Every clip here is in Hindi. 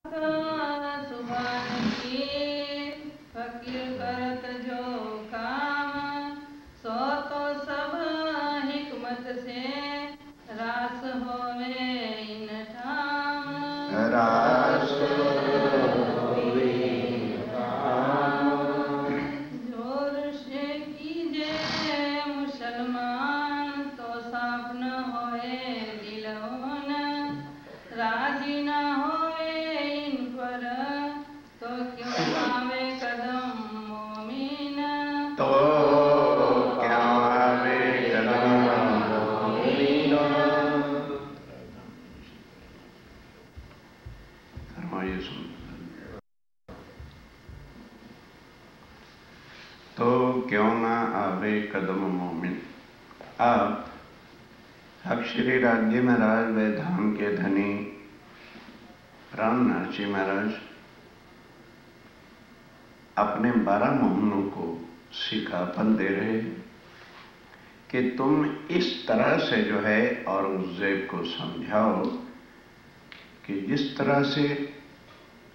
सुभान की फकीर करत जो काम, सो तो सब हिकमत से रास होवे इन ठाम। रास जोर से कीजे मुसलमान, तो साफ न होए दिलवन, राजी न होए इन पर, तो क्यों आवे कदम मोमिन। तो क्या आवे कदम मोमिन। फरमाइए सुन। तो क्यों ना आवे कदम मोमिन। आप हक श्री राज्य महाराज व धाम के धनी प्राणनाथ जी महाराज अपने 12 मोहनों को सिखापन दे रहे हैं कि तुम इस तरह से जो है औरंगजेब को समझाओ कि जिस तरह से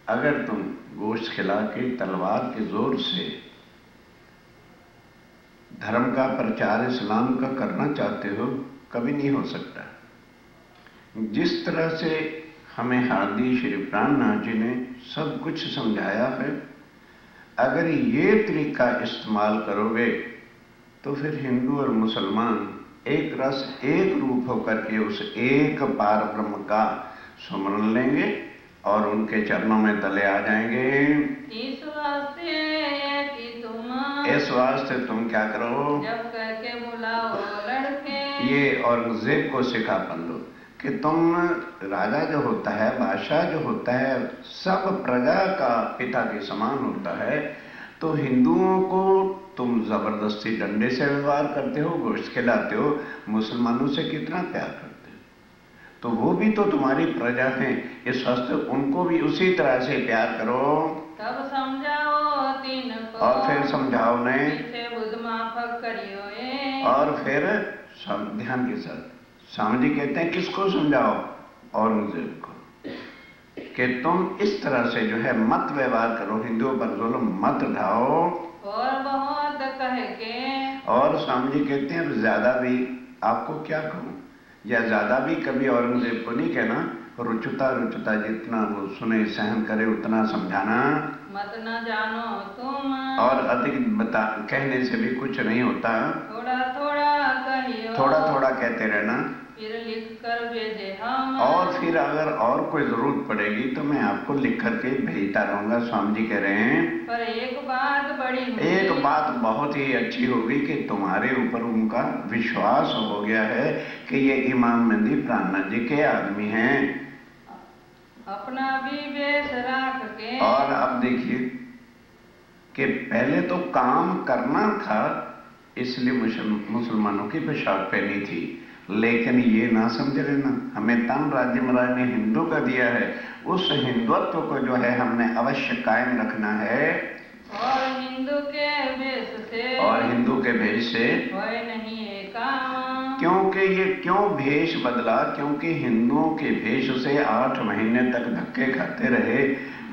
अगर तुम गोश्त खिला के तलवार के जोर से धर्म का प्रचार इस्लाम का करना चाहते हो, कभी नहीं हो सकता। जिस तरह से हमें हादी श्री प्राणनाथ जी ने सब कुछ समझाया है, अगर ये तरीका इस्तेमाल करोगे तो फिर हिंदू और मुसलमान एक रस एक रूप होकर के उस एक पार ब्रह्म का सुमरण लेंगे और उनके चरणों में तले आ जाएंगे। इस वास्ते तुम क्या करो, जब करके बुलाओ लड़के, ये औरंगजेब को सिखापन दो कि तुम राजा जो होता है, बादशाह जो होता है, सब प्रजा का पिता के समान होता है। तो हिंदुओं को तुम जबरदस्ती डंडे से व्यवहार करते हो, गोश्त खिलाते हो, मुसलमानों से कितना प्यार करते हो, तो वो भी तो तुम्हारी प्रजा हैं। इस वास्ते उनको भी उसी तरह से प्यार करो। तब समझाओ तीन को, और फिर समझाओ ने, बुद्ध माफक करियो। और फिर ध्यान के साथ स्वामी जी कहते हैं किसको समझाओ, औरंगजेब को, कि तुम इस तरह से जो है मत व्यवहार करो, हिंदुओं पर जुल्म मत ढाओ। और बहुत कह के, और स्वामी जी कहते हैं ज्यादा भी, आपको क्या कहूं, या ज्यादा भी कभी औरंगजेब को नहीं कहना, रुचुता रुचुता जितना वो सुने सहन करे उतना समझाना, मत न जानो तुम, और अधिक बता कहने से भी कुछ नहीं होता, थोड़ा थोड़ा कहियो, थोड़ा थोड़ा कहते रहना, फिर लिख कर भेजे हम, और फिर अगर और कोई जरूरत पड़ेगी तो मैं आपको लिख करके भेजता रहूंगा। स्वामी जी कह रहे हैं पर एक बात बड़ी होगी, एक बात बहुत ही अच्छी होगी कि तुम्हारे ऊपर उनका विश्वास हो गया है कि ये इमाम मेहंदी प्राणनाथ जी के आदमी हैं। अपना भी वेश रख के, और अब देखिए कि पहले तो काम करना था, इसलिए मुसलमानों की पोशाक पहनी थी, लेकिन ये ना समझ लेना, हमें तन राज्य महाराज ने हिंदू का दिया है, उस हिंदुत्व को जो है हमने अवश्य कायम रखना है। और हिंदू के भेष से, और हिंदू के भेष से होए नहीं है काम। क्योंकि ये क्यों भेष बदला, क्योंकि हिंदुओं के भेष से 8 महीने तक धक्के खाते रहे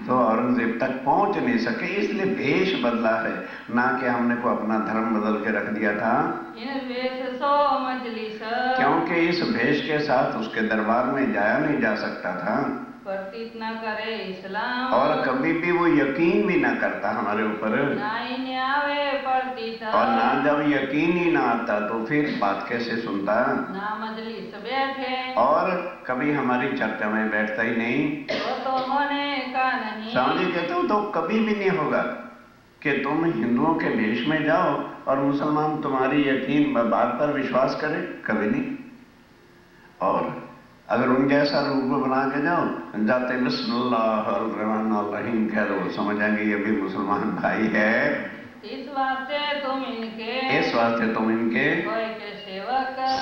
तो औरंगजेब तक पहुंच नहीं सके, इसलिए भेष बदला है, ना कि हमने को अपना धर्म बदल के रख दिया था। इन भेष सो मजलिस, क्योंकि इस भेष के साथ उसके दरबार में जाया नहीं जा सकता था, प्रतीत न करे इस्लाम, और कभी भी वो यकीन भी ना करता हमारे ऊपर, ना ही आवे प्रतीत, और ना जब यकीन ही ना आता तो फिर बात कैसे सुनता, ना मजलिस बैठे, और कभी हमारी चर्चा में बैठता ही नहीं, तो होने का नहीं। स्वामी कहते हो तो कभी भी नहीं होगा कि तुम हिंदुओं के भेष में जाओ और मुसलमान तुम्हारी यकीन बात पर विश्वास करे, कभी नहीं। और अगर उन जैसा रूप बना के जाओ, जाते बिस्मिल्लाहिर्रहमानिर्रहीम कह दो, समझ आएंगे ये भी मुसलमान भाई है। इस वास्ते तुम इनके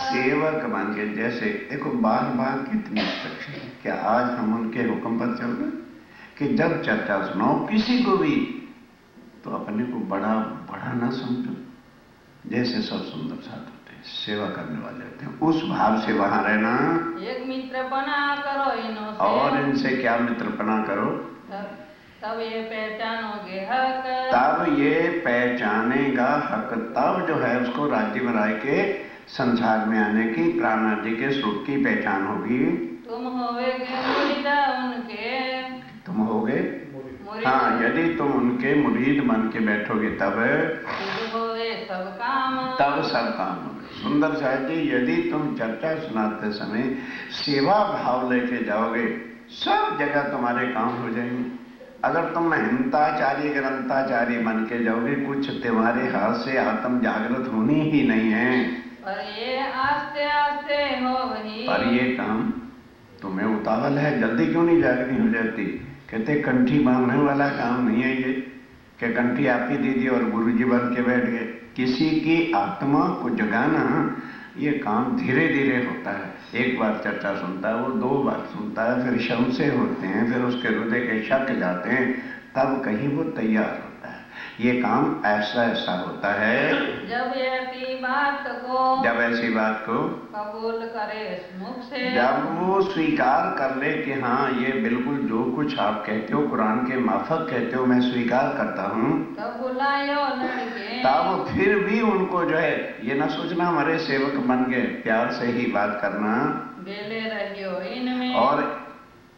सेवक मान के, जैसे देखो बार बार कितनी इंस्ट्रक्शन है, क्या आज हम उनके हुक्म पर चल रहे कि जब चर्चा सुनाओ किसी को भी तो अपने को बड़ा बड़ा ना समझो, जैसे सब सुंदर साथ होते हैं, सेवा करने वाले होते हैं, उस भाव से वहां रहना। एक मित्र बना करो इनो से, और और इनसे क्या मित्रपना करो, तब ये पहचानोगे हक। तब ये पहचानेगा हक। तब जो है उसको राज्य बनाए के संसार में आने की, प्राण आदि के सुख की पहचान होगी। तुम होवेगे मुरीदा उनके, तुम होगे, मुरीद हाँ, यदि तुम उनके मुरीद बन के बैठोगे तब होवे सब काम। तब सब काम होगा। सुंदर साहब जी, यदि तुम चर्चा सुनाते समय सेवा भाव लेके जाओगे, सब जगह तुम्हारे काम हो जाएंगे। अगर तुम महंताचार्य ग्रंथाचार्य बन के जाओगे, कुछ तुम्हारे हाथ से आत्म जागृत होनी ही नहीं है। पर ये आस्ते आस्ते हो वही, पर ये काम तुम्हें उतावल है, जल्दी क्यों नहीं जागनी हो जाती? कहते कंठी बांधने वाला काम नहीं है ये कि कंठी आप ही दीदी और गुरुजी बन के बैठ गए। किसी की आत्मा को जगाना ये काम धीरे धीरे होता है। एक बार चर्चा सुनता है, वो 2 बार सुनता है, फिर संशय होते हैं, फिर उसके हृदय के शक जाते हैं, तब कहीं वो तैयार होता है। ये काम ऐसा ऐसा होता है। जब ऐसी बात को, जब ऐसी बात को कबूल करे मुख से, जब वो स्वीकार कर ले कि हाँ ये बिल्कुल जो कुछ आप कहते हो कुरान के माफक कहते हो, मैं स्वीकार करता हूँ, तब बुलायो लड़के, तब फिर भी उनको जो है ये ना सोचना हमारे सेवक बन गए, प्यार से ही बात करना, बेले रहियो इनमें। और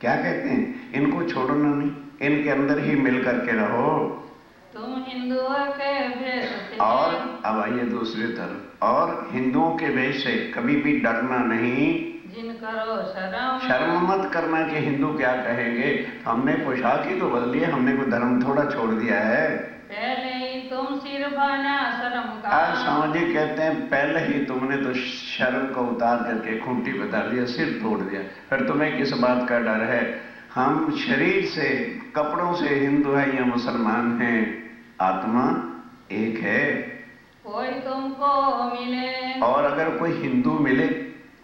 क्या कहते हैं, इनको छोड़ना नहीं, इनके अंदर ही मिल करके रहो। तुम हिंदुओं के भेष से, और अब आइए दूसरी तरफ, और हिंदुओं के भेष से कभी भी डरना नहीं। जिन करो शर्म, शर्म मत करना कि हिंदू क्या कहेंगे, हमने पोशाक ही तो बदली है, हमने कोई धर्म थोड़ा छोड़ दिया है। पहले ही तुम सिर बना शर्म का, आज सामाजिक कहते हैं पहले ही तुमने तो शर्म को उतार करके खूंटी बता दिया, सिर तोड़ दिया, फिर तुम्हें किस बात का डर है? हम शरीर से कपड़ों से हिंदू है या मुसलमान हैं, आत्मा एक है। कोई तुमको मिले, और अगर कोई हिंदू मिले,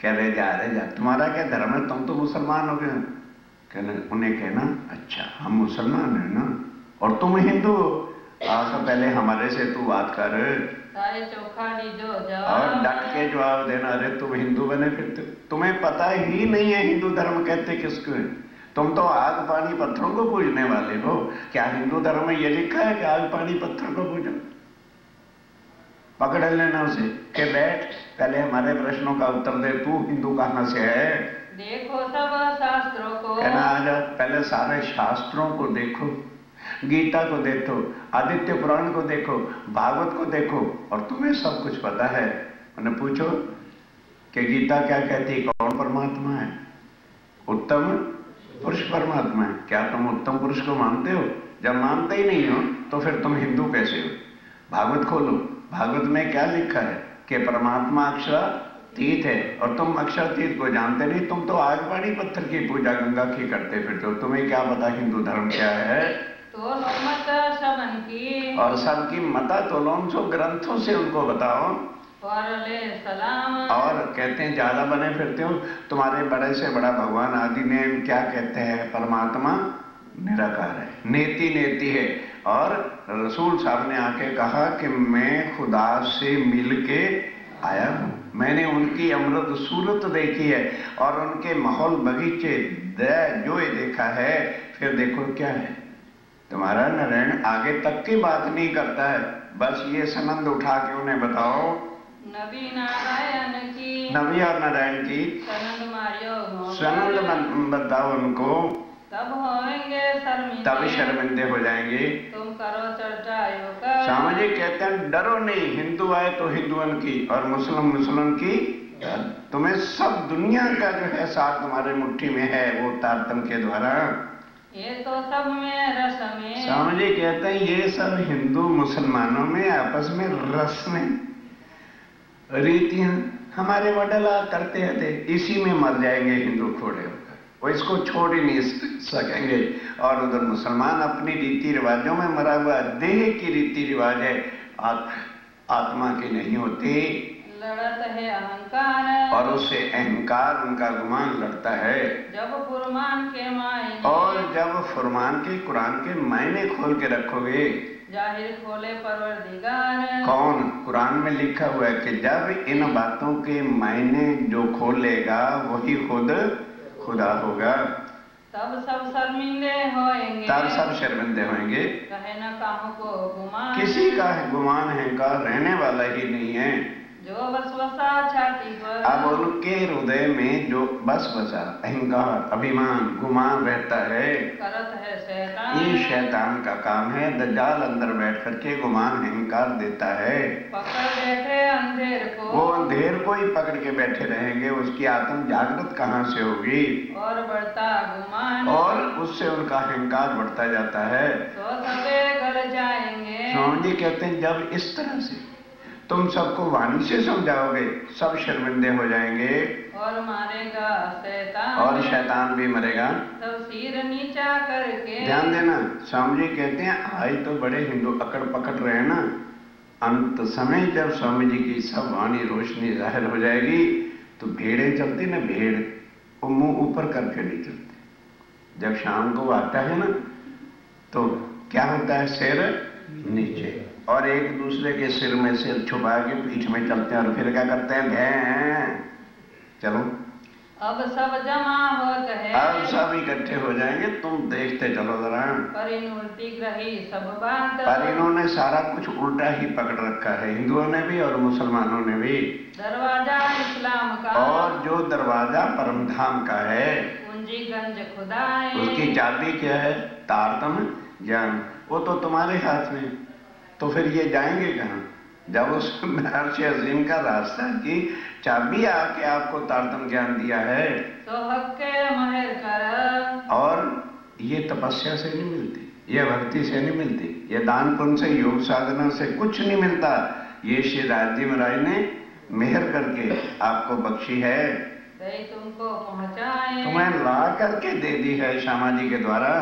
कह रहे जा तुम्हारा क्या धर्म है, तुम तो मुसलमान हो गए, कहना उन्हें कहना अच्छा हम मुसलमान है ना और तुम हिंदू हो, तो पहले हमारे से तू बात कर, चौखाड़ी जो और जवाब, डट के जवाब देना, अरे तुम हिंदू बने फिरते, तुम्हें पता ही नहीं है हिंदू धर्म कहते किसको है। तुम तो आग पानी पत्थरों को पूजने वाले हो। क्या हिंदू धर्म में ये लिखा है कि आग पानी पत्थर को पूजो? पकड़ लेना उसे कि बैठ, पहले हमारे प्रश्नों का उत्तर दे, तू हिंदू कहां से है? देखो सब शास्त्रों को, कहना आजा पहले सारे शास्त्रों को देखो, गीता को देखो, आदित्य पुराण को देखो, भागवत को देखो, और तुम्हें सब कुछ पता है। उन्हें पूछो कि गीता क्या कहती है, कौन परमात्मा है? उत्तम पुरुष परमात्मा है। क्या तुम उत्तम पुरुष को मानते हो? जब मानते ही नहीं हो तो फिर तुम हिंदू कैसे हो? भागवत खोलो, भागवत में क्या लिखा है कि परमात्मा अक्षरातीत है, और तुम अक्षरातीत को जानते नहीं, तुम तो आग पानी पत्थर की पूजा गंगा की करते फिरते हो। तुम्हें क्या पता हिंदू धर्म क्या है? तो मत सबन की, और सबकी मता तोलों सो ग्रंथों से उनको बताओ, और ले सलाम, और कहते हैं ज्यादा बने फिरते हो, तुम्हारे बड़े से बड़ा भगवान आदि ने क्या कहते हैं, परमात्मा निराकार है, नेति नेति है। और रसूल साहब ने आके कहा कि मैं खुदा से मिल के आया हूं, मैंने उनकी अमृत सूरत देखी है और उनके माहौल बगीचे जो देखा है। फिर देखो क्या है, तुम्हारा नारायण आगे तक की बात नहीं करता है, बस ये सनंद उठा के उन्हें बताओ, नबी नारायण की, नबी और नारायण की सनंद मारियो, सनंद बताओ उनको, तब होंगे शर्मिंदे, तब शर्मिंदे हो जाएंगे। तुम करो चर्चा योग, सामाजिक कहते हैं डरो नहीं, हिंदू आए तो हिंदुओं की और मुसलमान की, तुम्हें सब दुनिया का जो है साथ तुम्हारे मुट्ठी में है, वो तारतम के द्वारा। ये तो सब में रस में, सामाजिक कहते हैं ये सब हिंदू मुसलमानों में आपस में रस में रीतियां हमारे वडला करते थे, इसी में मर जाएंगे हिंदू खोड़े होकर, वो इसको छोड़ ही नहीं सकेंगे। और उधर मुसलमान अपनी रीति रिवाजों में मरा हुआ, देह की रीति रिवाज है, आत्मा की नहीं होती, लड़त है अहंकार, और उससे अहंकार उनका गुमान लड़ता है। जब फुरमान के मायने, और जब फुरमान के कुरान के मायने खोल के रखोगे, जाहिर खोले परवरदिगार, कौन? कुरान में लिखा हुआ है कि जब इन बातों के मायने जो खोलेगा वही खुद खुदा होगा। तब सब शर्मिंदे होएंगे, तब सब शर्मिंदे होंगे। कहे न काहू को गुमान, किसी का गुमान है का रहने वाला ही नहीं है। जो वसवसा छाती पर, अब उनके हृदय में जो वसवसा अहंकार अभिमान गुमान रहता है, करत है शैतान, ये शैतान का काम है। दज्जाल अंदर बैठ करके गुमान अहंकार देता है। पकड़ बैठे अंधेर को, वो अंधेर को ही पकड़ के बैठे रहेंगे, उसकी आत्म जागृत कहाँ से होगी? और बढ़ता गुमान, और उससे उनका अहंकार बढ़ता जाता है। तो सबे घर जाएंगे। स्वामी जी कहते हैं जब इस तरह से तुम सबको वाणी से समझाओगे, सब शर्मिंदे हो जाएंगे और मारेगा शैतान, और शैतान भी मरेगा। तब सिर नीचा करके, ध्यान देना, स्वामी जी कहते हैं आज तो बड़े हिंदू अकड़ पकड़ रहे हैं ना, अंत समय जब स्वामी जी की सब वाणी रोशनी जाहिर हो जाएगी तो भेड़ें चलती ना, भेड़ वो मुंह ऊपर करके नहीं चलती। जब शाम को आता है ना तो क्या होता है, सिर नीचे, और एक दूसरे के सिर में सिर छुपा के पीठ में चलते हैं और फिर क्या करते हैं, भैं चलो। अब सब जमा होत है, अब सब इकट्ठे हो जाएंगे, तुम देखते चलो जरा। पर इन उल्टी ग्रही सब बात, पर इन्होंने सारा कुछ उल्टा ही पकड़ रखा है, हिंदुओं ने भी और मुसलमानों ने भी। दरवाजा इस्लाम का, और जो दरवाजा परमधाम का है, पूंजी गंज खुदाए, उसकी चाबी क्या है, तारतम ज्ञान, वो तो तुम्हारे हाथ में। तो फिर ये जाएंगे कहाँ? जब उस अर्श अजीम का रास्ता की चाबी आके आपको तारतम ज्ञान दिया है, तो हक के महर कर, और ये तपस्या से नहीं मिलती, ये भक्ति से नहीं मिलती, ये दान पुण्य से योग साधना से कुछ नहीं मिलता। ये श्री राज्य महाराज ने मेहर करके आपको बख्शी है, तुमको पहुँचाए, तुम्हें ला करके दे दी है श्यामा जी के द्वारा।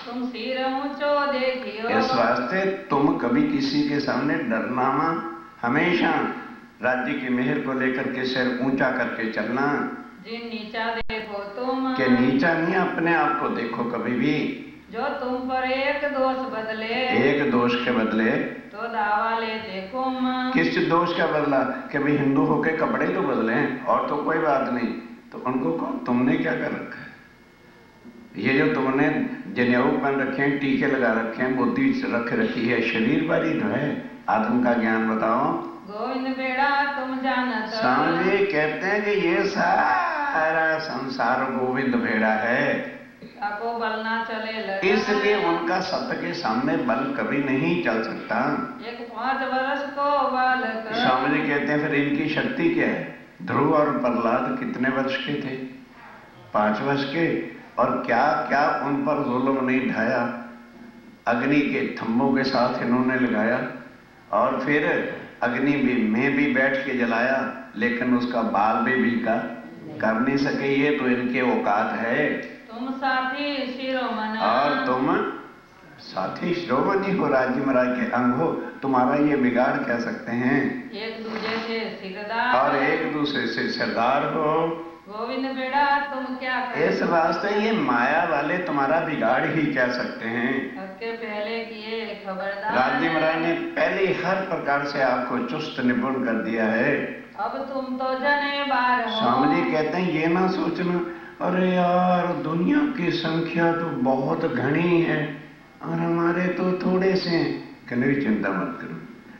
तुम सिर ऊंचो देखियो, इस वास्ते तुम कभी किसी के सामने डरना मत, हमेशा राज्य की मेहर को लेकर के सिर ऊंचा करके चलना। जिन नीचा देखो तुम, के नीचा नहीं, अपने आप को देखो कभी भी। जो तुम पर एक दोष बदले, एक दोष के बदले तो दावा ले देखो, किस दोष का बदला? कि भाई हिंदू होके कपड़े तो बदले और तो कोई बात नहीं, तो उनको कहो तुमने क्या कर रखा है? ये जो तुमने जनेऊ पहन रखे हैं, टीके लगा रखे हैं, बुद्धि रख रखी है, शरीर वाली जो है, आत्म का ज्ञान बताओ। गोविंद बेड़ा तुम जानत, स्वामी कहते हैं कि ये सारा संसार गोविंद बेड़ा है, आपको बल ना चले लगा, इसलिए उनका सत्य के सामने बल कभी नहीं चल सकता। एक 5 वर्ष को बालक, स्वामी जी कहते हैं फिर इनकी शक्ति क्या है? ध्रुव और प्रहलाद कितने वर्ष के थे? 5 वर्ष के, और क्या क्या उन पर जुल्म नहीं ढाया, अग्नि के थंबों के साथ इन्होंने लगाया, और फिर अग्नि में भी बैठ के जलाया, लेकिन उसका बाल भी का कर नहीं सके। ये तो इनके औकात है। तुम साथी शिरोमणि, और तुम साथी शिरोमणि हो, राज्य महाराज के अंग हो, तुम्हारा ये बिगाड़ कह सकते हैं। एक दूसरे से सिरदार, और एक दूसरे से सरदार हो। गोविंद बेड़ा तुम क्या कर, इस वास्ते ये माया वाले तुम्हारा बिगाड़ ही कह सकते हैं। हक्के पहले किए खबरदार, राज्य महाराज ने पहले हर प्रकार से आपको चुस्त निपुण कर दिया है। अब तुम तो जने बार हो, स्वामी जी कहते हैं ये ना सोचना अरे यार दुनिया की संख्या तो बहुत घनी है और हमारे तो थोड़े से हैं। कहने की चिंता मत करो,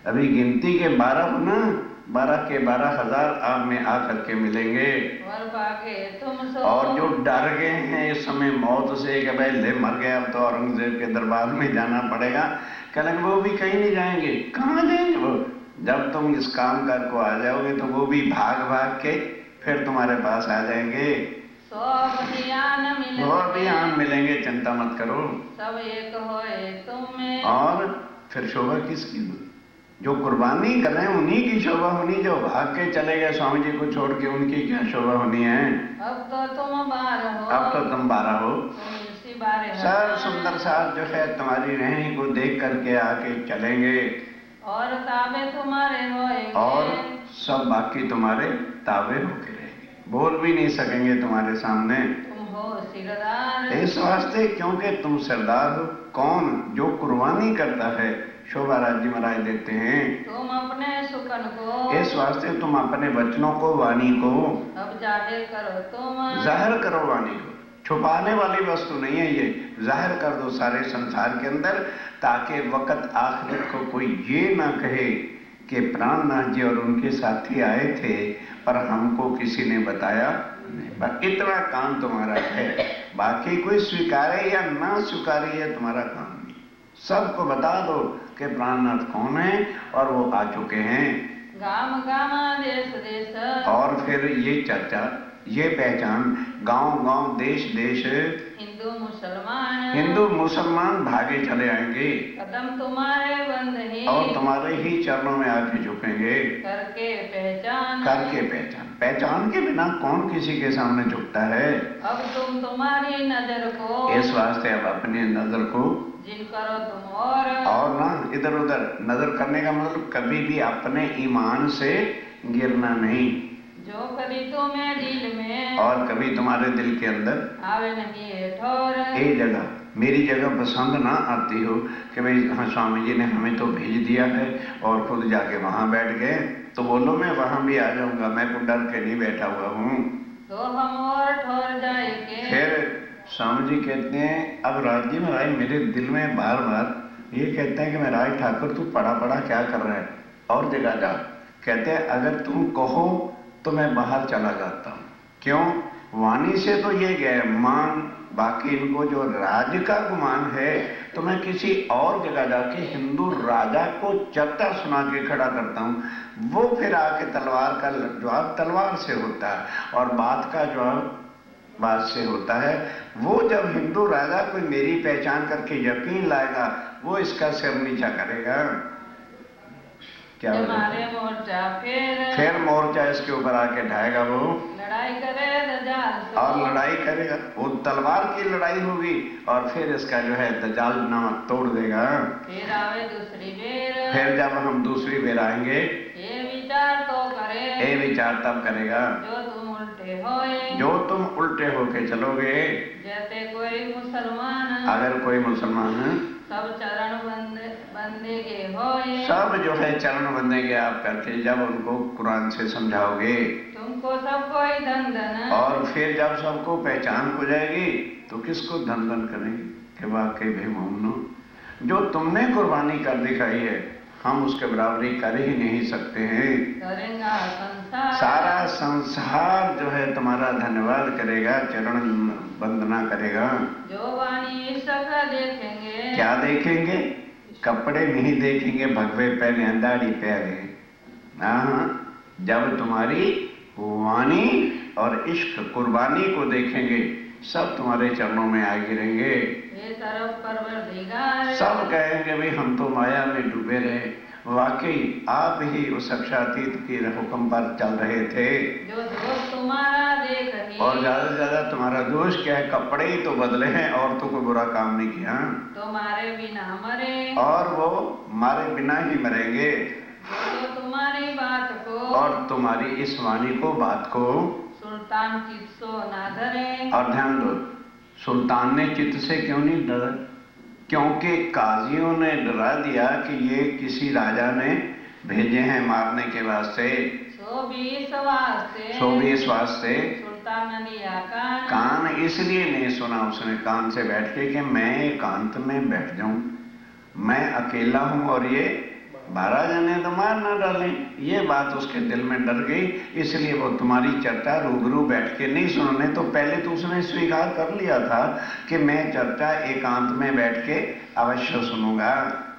अभी गिनती के 12 ना 12 के 12,000 आप में आकर के मिलेंगे। और जो डर गए हैं इस समय मौत से कि भाई ले मर गया, अब तो औरंगजेब के दरबार में जाना पड़ेगा, कहलेंगे वो भी कहीं नहीं जाएंगे। कहाँ जाएंगे वो? जब तुम इस काम कर को आ जाओगे तो वो भी भाग भाग के फिर तुम्हारे पास आ जाएंगे, वो भी आन मिलेंगे, चिंता मत करो। सब एक होए तुम में, और फिर शोभा किसकी? जो कुर्बानी कर रहे हैं उन्हीं की शोभा होनी, जो भाग के चले गए स्वामी जी को छोड़ के उनकी क्या शोभा होनी है? अब तो तुम 12 हो, अब तो तुम 12 हो। सब हो, सुंदर साथ जो है तुम्हारी रहनी को देख करके आके चलेंगे, और ताबे तुम्हारे होएंगे, और सब बाकी तुम्हारे ताबे होके रहेंगे, बोल भी नहीं सकेंगे तुम्हारे सामने। तुम हो सिरदार, इस वास्ते क्योंकि तुम सरदार हो। कौन? जो कुर्बानी करता है, शोभा राज्य महाराज देते हैं। तुम अपने सुकन को, इस वास्ते तुम अपने वचनों को, वाणी को अब जाहिर करो तुम, जाहिर करो वाणी को, छुपाने वाली वस्तु नहीं है ये, जाहिर कर दो सारे संसार के अंदर, ताकि वक्त आखिरत को कोई ये ना कहे कि प्राणनाथ जी और उनके साथी आए थे पर हमको किसी ने बताया नहीं। पर इतना काम तुम्हारा है, बाकी कोई स्वीकारे या ना स्वीकारे ये तुम्हारा काम नहीं। सबको बता दो कि प्राणनाथ कौन है और वो आ चुके हैं। गाम गामा देश देश, और फिर ये चर्चा, ये पहचान, गांव गांव देश देश, हिंदू मुसलमान भागे चले आएंगे, कदम तुम्हारे बंद ही, और तुम्हारे ही चरणों में आके झुकेंगे। करके पहचान, करके पहचान, पहचान के बिना कौन किसी के सामने झुकता है। अब तुम तुम्हारी नजर को, इस वास्ते अब अपनी नजर को जिन करो तुम और ना इधर उधर नजर करने का मतलब कभी भी अपने ईमान से गिरना नहीं। जो कभी तुम्हें दिल में, और कभी तुम्हारे दिल के अंदर आवे नहीं ठोर, ये जगह मेरी जगह पसंद ना आती हो कि भाई हाँ स्वामी जी ने हमें तो भेज दिया है और खुद जाके वहां बैठ गए, तो बोलो मैं वहां भी आ जाऊंगा, मैं को डर के नहीं बैठा हुआ हूँ। तो हम और ठोर जाएंगे। फिर स्वामी जी कहते हैं, अब राज जी महाराज मेरे दिल में बार बार ये कहते हैं कि मैं राज ठाकुर तू पड़ा पड़ा क्या कर रहा है, और जगह जा। कहते हैं अगर तुम कहो तो मैं बाहर चला जाता हूँ। क्यों? वाणी से तो ये गए मान, बाकी इनको जो राज का गुमान है तो मैं किसी और जगह जाके हिंदू राजा को चर्चा सुना के खड़ा करता हूँ, वो फिर आके तलवार का जवाब तलवार से होता है और बात का जवाब बात से होता है। वो जब हिंदू राजा कोई मेरी पहचान करके यकीन लाएगा, वो इसका सिर नीचा करेगा। क्या मोर्चा फिर मोर्चा इसके ऊपर आके ढाएगा, वो लड़ाई करे दजाल और लड़ाई करेगा, वो तलवार की लड़ाई होगी और फिर इसका जो है दजाल नामक तोड़ देगा। फिर आवे दूसरी बेर, फिर जब हम दूसरी बेर आएंगे ये विचार तो करे, ये विचार तब करेगा जो तुम उल्टे होए, जो तुम उल्टे होके चलोगे। जैसे कोई मुसलमान, अगर कोई मुसलमान है सब चरण बंदे के होए, सब जो है चरण बंदेंगे आप करके जब उनको कुरान से समझाओगे, तुमको सबको ही धन धन, और फिर जब सबको पहचान हो जाएगी तो किसको धन धन करेंगे कि वाकई भाई मोमनो जो तुमने कुर्बानी कर दिखाई है हम उसके बराबरी कर ही नहीं सकते हैं। करेगा संसार, सारा संसार जो है तुम्हारा धन्यवाद करेगा, चरण वंदना करेगा। जो वाणी सका देखेंगे, क्या देखेंगे? कपड़े नहीं देखेंगे भगवे पहले दाढ़ी पहले। हाँ, जब तुम्हारी वाणी और इश्क कुर्बानी को देखेंगे सब तुम्हारे चरणों में आ गिरेंगे। ये तरफ परवरदिगार, सब कहेंगे भाई हम तो माया में डूबे रहे, वाकई आप ही उस अक्षातीत की हुक्म पर चल रहे थे। जो दोस्त तुम्हारा देख ही, और ज्यादा से ज्यादा तुम्हारा दोष क्या है? कपड़े ही तो बदले हैं और तो कोई बुरा काम नहीं किया। तुम्हारे बिना मरे, और वो मारे बिना ही मरेंगे। जो तुम्हारी बात को, और तुम्हारी इस वाणी को बात को सुल्तान चित सो ना धरे। और ध्यान दो, सुल्तान ने चित्त से क्यों नहीं डरा? क्योंकि काजियों ने डरा दिया कि ये किसी राजा ने भेजे हैं मारने के वास्ते। सो भी इस वास्ते सुल्तान ने लिया कान इसलिए नहीं सुना उसने कान से बैठ के कि मैं एकांत में बैठ जाऊं, मैं अकेला हूं और ये 12 जने तो मार ना डालें। ये बात उसके दिल में डर गई, इसलिए वो तुम्हारी चर्चा रूबरू बैठ के नहीं सुनने। तो पहले तो उसने स्वीकार कर लिया था कि मैं चर्चा एकांत में बैठ के अवश्य सुनूंगा।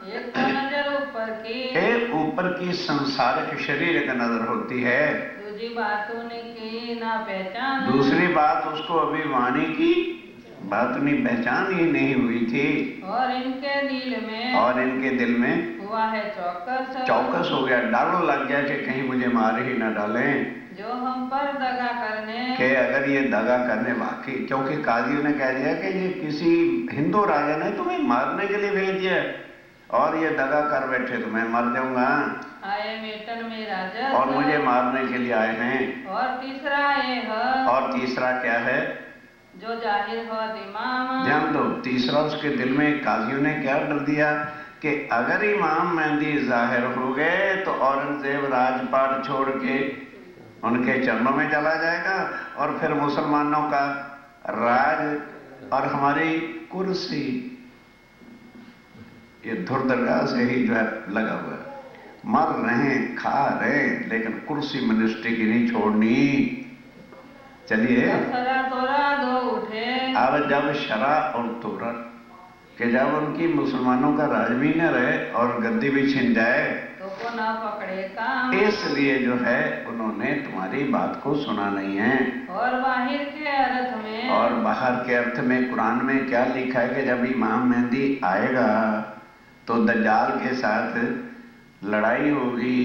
एक तो नजर ऊपर की, एक ऊपर की संसारिक शरीर की नजर होती है। दूसरी बातों ने की ना पहचान, दूसरी बात उसको अभी वाणी की बात नहीं पहचान ही नहीं हुई थी। और इनके दिल में हुआ है चौकस हो गया, डर लग गया कि कहीं मुझे मार ही ना डालें। जो हम पर दगा करने, कि अगर ये दगा करने वाकई, क्योंकि काजियों ने कह दिया कि ये किसी हिंदू राजा ने तुम्हें मारने के लिए भेज दिया और ये दगा कर बैठे तो मैं मर जाऊंगा। आए मेटन में राजा और मुझे मारने के लिए आए हैं। और तीसरा क्या है? जो जाहिर हो इमाम। ध्यान दो, तीसरा उसके दिल में काजियों ने क्या डर दिया कि अगर इमाम मेहंदी जाहिर हो गए तो औरंगजेब राजपाट छोड़ के उनके चरणों में चला जाएगा और फिर मुसलमानों का राज और हमारी कुर्सी, ये धुरदर्गा से ही जो है लगा हुआ है। मर रहे खा रहे, लेकिन कुर्सी मिनिस्ट्री की नहीं छोड़नी। चलिए अब जब शरा और तोरा कि जब उनकी मुसलमानों का राज भी न रहे और गद्दी भी छिन जाए तो को ना पकड़े काम, इसलिए जो है उन्होंने तुम्हारी बात को सुना नहीं है। और बाहर के अर्थ में, और बाहर के अर्थ में कुरान में क्या लिखा है कि जब इमाम मेहदी आएगा तो दज्जाल के साथ लड़ाई होगी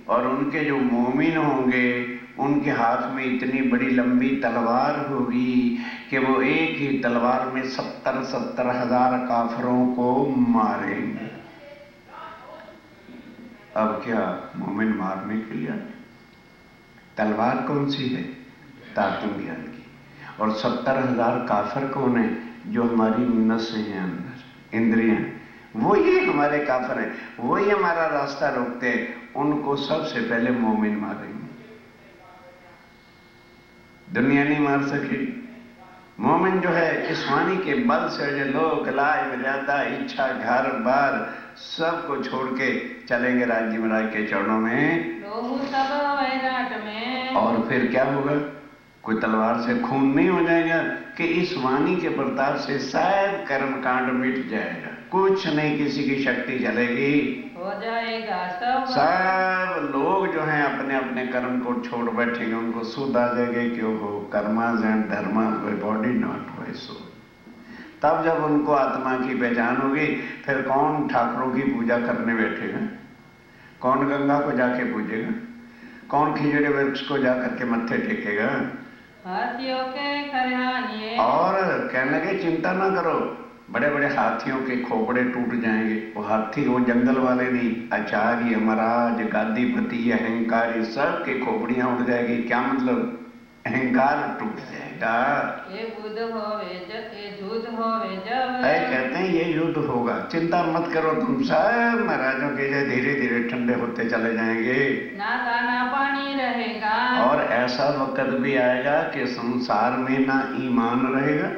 और उनके जो मोमिन होंगे उनके हाथ में इतनी बड़ी लंबी तलवार होगी कि वो एक ही तलवार में 70 हजार काफरों को मारेंगे। अब क्या मोमिन मारने के लिए तलवार कौन सी है? तातुम ज्ञान की। और 70 हजार काफर कौन है? जो हमारी नसें हैं अंदर, इंद्रियां, वो ही हमारे काफर हैं, वो ही हमारा रास्ता रोकते हैं। उनको सबसे पहले मोमिन मारेंगे, दुनिया नहीं मार सके। मोमिन जो है इस वाणी के बल से जो लोग लाए मर्यादा इच्छा घर बार सबको छोड़ के चलेंगे राज्य महाराज के चरणों में। और फिर क्या होगा? कोई तलवार से खून नहीं हो जाएगा कि इस वाणी के प्रताप से शायद कर्म कांड मिट जाएगा, कुछ नहीं, किसी की शक्ति चलेगी, हो जाएगा सब लोग जो हैं अपने अपने कर्म को छोड़ बैठेंगे, उनको सुध आ जाएगा क्यों हो karmas and dharmas by body not by soul. तब जब उनको आत्मा की पहचान होगी फिर कौन ठाकुरों की पूजा करने बैठेगा, कौन गंगा को जाके पूजेगा, कौन खिजड़े वृक्ष को जाकर के मत्थे टेकेगा। हाथियों के खरिहानिए, और कहने लगे चिंता ना करो, बड़े बड़े हाथियों के खोपड़े टूट जाएंगे। वो हाथी वो जंगल वाले नहीं, आचार्य महाराज गादीपति अहंकारी सब के खोपड़ियां उड़ जाएगी। क्या मतलब? अहंकार टूट जाएगा। ये बुद्ध होवे जब, ये युद्ध होवे जब, कहते हैं ये युद्ध होगा, चिंता मत करो, तुम सब महाराजों के धीरे धीरे ठंडे होते चले जाएंगे, ना दाना पानी रहेगा। और ऐसा वक्त भी आएगा कि संसार में ना ईमान रहेगा।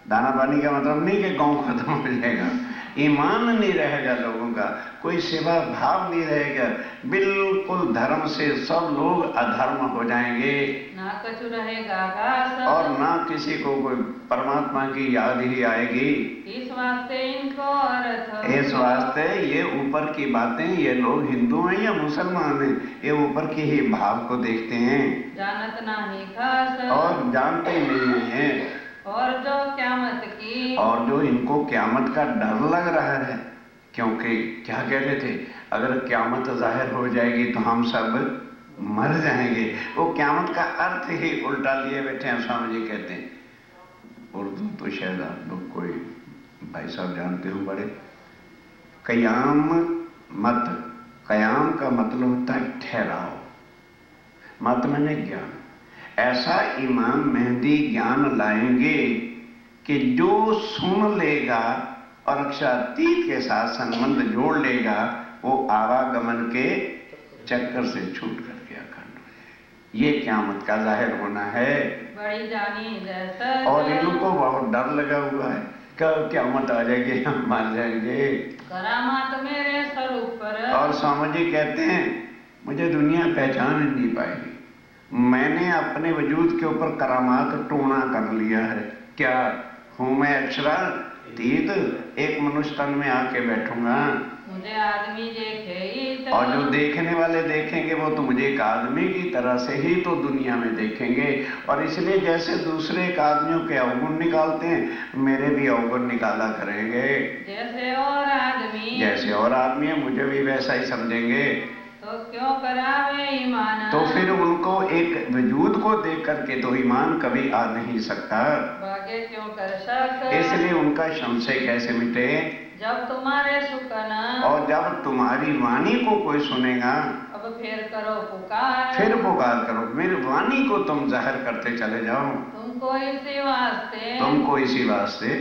दाना पानी का मतलब नहीं कि गांव खत्म हो जाएगा, ईमान नहीं रहेगा लोगों का, कोई सेवा भाव नहीं रहेगा, बिल्कुल धर्म से सब लोग अधर्म हो जाएंगे, ना कछु रहेगा घास, और ना किसी को कोई परमात्मा की याद ही आएगी। इस वास्ते इनको अर्थ, इस वास्ते ये ऊपर की बातें, ये लोग हिंदू हैं या मुसलमान हैं, ये ऊपर के ही भाव को देखते हैं, जानत नहीं खास, और जानते नहीं है। और जो क्यामत की, और जो इनको क्यामत का डर लग रहा है, क्योंकि क्या कहते थे, अगर क्यामत जाहिर हो जाएगी तो हम सब मर जाएंगे। वो क्यामत का अर्थ ही उल्टा लिए बैठे हैं। स्वामी जी कहते हैं, उर्दू तो शायद आप लोग कोई भाई साहब जानते हो बड़े, कयाम मत, कयाम का मतलब होता है ठहराव, मत मैंने ज्ञान। ऐसा इमाम मेहदी ज्ञान लाएंगे कि जो सुन लेगा और अक्षरातीत के साथ संबंध जोड़ लेगा, वो आवागमन के चक्कर से छूट करके अखंड हो जाए। ये क़यामत का जाहिर होना है। बड़ी जानी जैसा, और इनको बहुत डर लगा हुआ है, कब क़यामत आ जाएगी, हम मर जाएंगे। करामात मेरे स्वरूप पर, और स्वामी जी कहते हैं, मुझे दुनिया पहचान नहीं पाएगी, मैंने अपने वजूद के ऊपर करामात टोना कर लिया है। क्या हूं मैं? अक्षरातीत, एक मनुष्य तन में आके बैठूंगा, मुझे आदमी देखे, और जो देखने वाले देखेंगे वो तो मुझे एक आदमी की तरह से ही तो दुनिया में देखेंगे। और इसलिए जैसे दूसरे एक आदमियों के अवगुण निकालते हैं, मेरे भी अवगुण निकाला करेंगे। जैसे और आदमी है, मुझे भी वैसा ही समझेंगे। तो क्यों करावे ईमान, तो फिर उनको एक वजूद को देख करके तो ईमान कभी आ नहीं सकता। भाग्य क्यों कर शक, इसलिए उनका संशय कैसे मिटे? जब तुम्हारे सुकना, और जब तुम्हारी वाणी को कोई सुनेगा, अब फिर करो पुकार, फिर पुकार करो, मेरी वाणी को तुम जाहिर करते चले जाओ। तुमको इसी वास्ते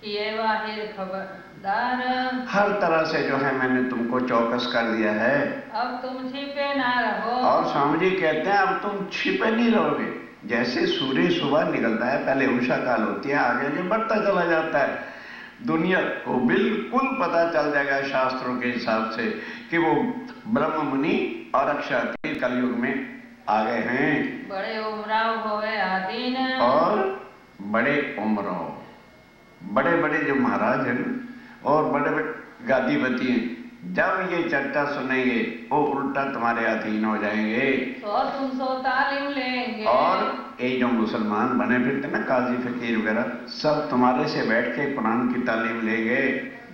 ये वाहिर खबरदार, हर तरह से जो है मैंने तुमको चौकस कर दिया है। अब तुम छिपे ना रहो। और स्वामी जी कहते हैं, अब तुम छिपे नहीं रहोगे। जैसे सूर्य सुबह निकलता है, पहले उषा काल होती है, आगे आगे बढ़ता चला जाता है। दुनिया को बिल्कुल पता चल जाएगा शास्त्रों के हिसाब से कि वो ब्रह्म मुनि और अक्षातीत कलयुग में आ गए हैं। बड़े उमराव होवे आदीन, और बड़े उमराव, बड़े बड़े जो महाराज हैं और बड़े बड़े गादीपति हैं, जब ये चर्चा सुनेंगे वो उल्टा तुम्हारे अधीन हो जाएंगे। तुम सो तालीम लेंगे। और ये जो मुसलमान बने फिरते ना, काजी फकीर वगैरह, सब तुम्हारे से बैठ के कुरान की तालीम लेंगे।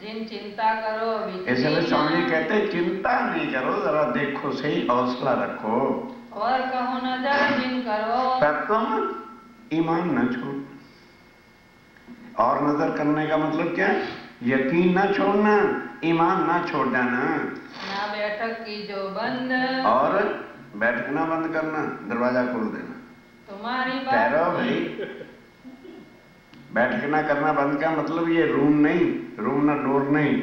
जिन चिंता करो ऐसे में स्वामी जी कहते हैं चिंता नहीं करो, जरा देखो सही, हौसला रखो और कहो नजर जिन करो, तब तुम ईमान न छोड़। और नजर करने का मतलब क्या? यकीन ना छोड़ना, ईमान ना छोड़ जाना। ना बैठक की जो बंद, और बैठना बंद करना, दरवाजा खोल देना। तुम्हारी ठहरो भाई, बैठना करना बंद का मतलब ये रूम नहीं, रूम ना डोर नहीं,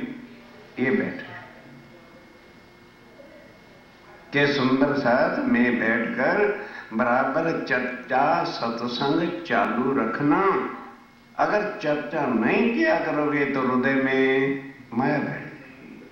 ये बैठ के सुंदर साथ में बैठकर बराबर चर्चा सत्संग चालू रखना। अगर चर्चा नहीं किया करोगे तो हृदय में माया बैठ जाएगी,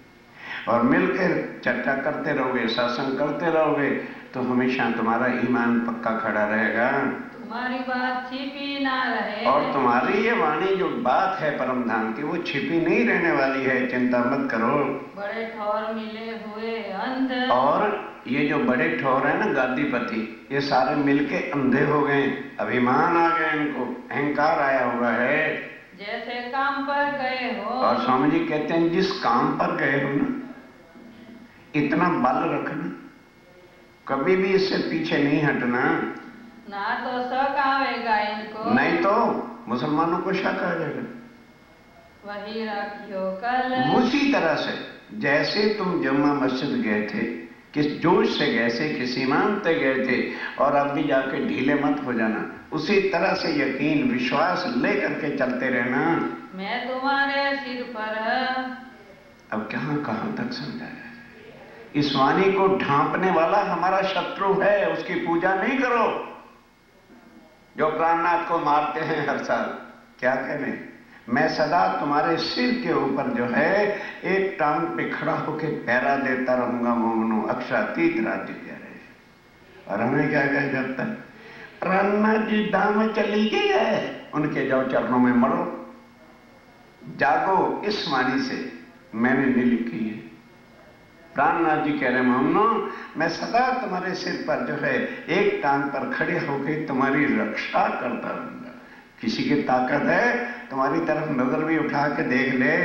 और मिलकर चर्चा करते रहोगे, सत्संग करते रहोगे तो हमेशा तुम्हारा ईमान पक्का खड़ा रहेगा। तुम्हारी बात छिपी ना रहे, और तुम्हारी ये वाणी जो बात है परम धाम की, वो छिपी नहीं रहने वाली है, चिंता मत करो। बड़े ठौर मिले हुए अंध, और ये जो बड़े ठौर है ना गादीपति, ये सारे मिलके अंधे हो गए, अभिमान आ गया इनको, अहंकार आया हुआ है। जैसे काम पर गए हो, और स्वामी जी कहते हैं जिस काम पर गए हो ना, इतना बल रखना, कभी भी इससे पीछे नहीं हटना। ना तो शक आवेगा इनको, नहीं तो मुसलमानों को शक आ जाएगा। वही रखियो कल, उसी तरह से जैसे तुम जम्मा मस्जिद गए थे, किस जोश से गए थे, किस ईमान से गए थे, और अब भी जाके ढीले मत हो जाना। उसी तरह से यकीन विश्वास लेकर के चलते रहना। मैं तुम्हारे सिर पर। अब कहां तक समझाया? इस वाणी को ढांपने वाला हमारा शत्रु है, उसकी पूजा नहीं करो। जो प्राणनाथ को मारते हैं हर साल, क्या कहने, मैं सदा तुम्हारे सिर के ऊपर जो है एक टांग पे खड़ा होके पहरा देता रहूंगा मोमनो, अक्षरातीत राज्य कह रहे। और हमें क्या कह जाता है, प्राणनाथ जी दाम चली गई है, उनके जाओ चरणों में मरो, जागो। इस वाणी से मैंने नहीं लिखी है। प्राणनाथ जी कह रहे मोमनो, मैं सदा तुम्हारे सिर पर जो है एक टांग पर खड़े होकर तुम्हारी रक्षा करता रहूंगा। किसी की ताकत है तुम्हारी तरफ नजर भी उठा के देख ले।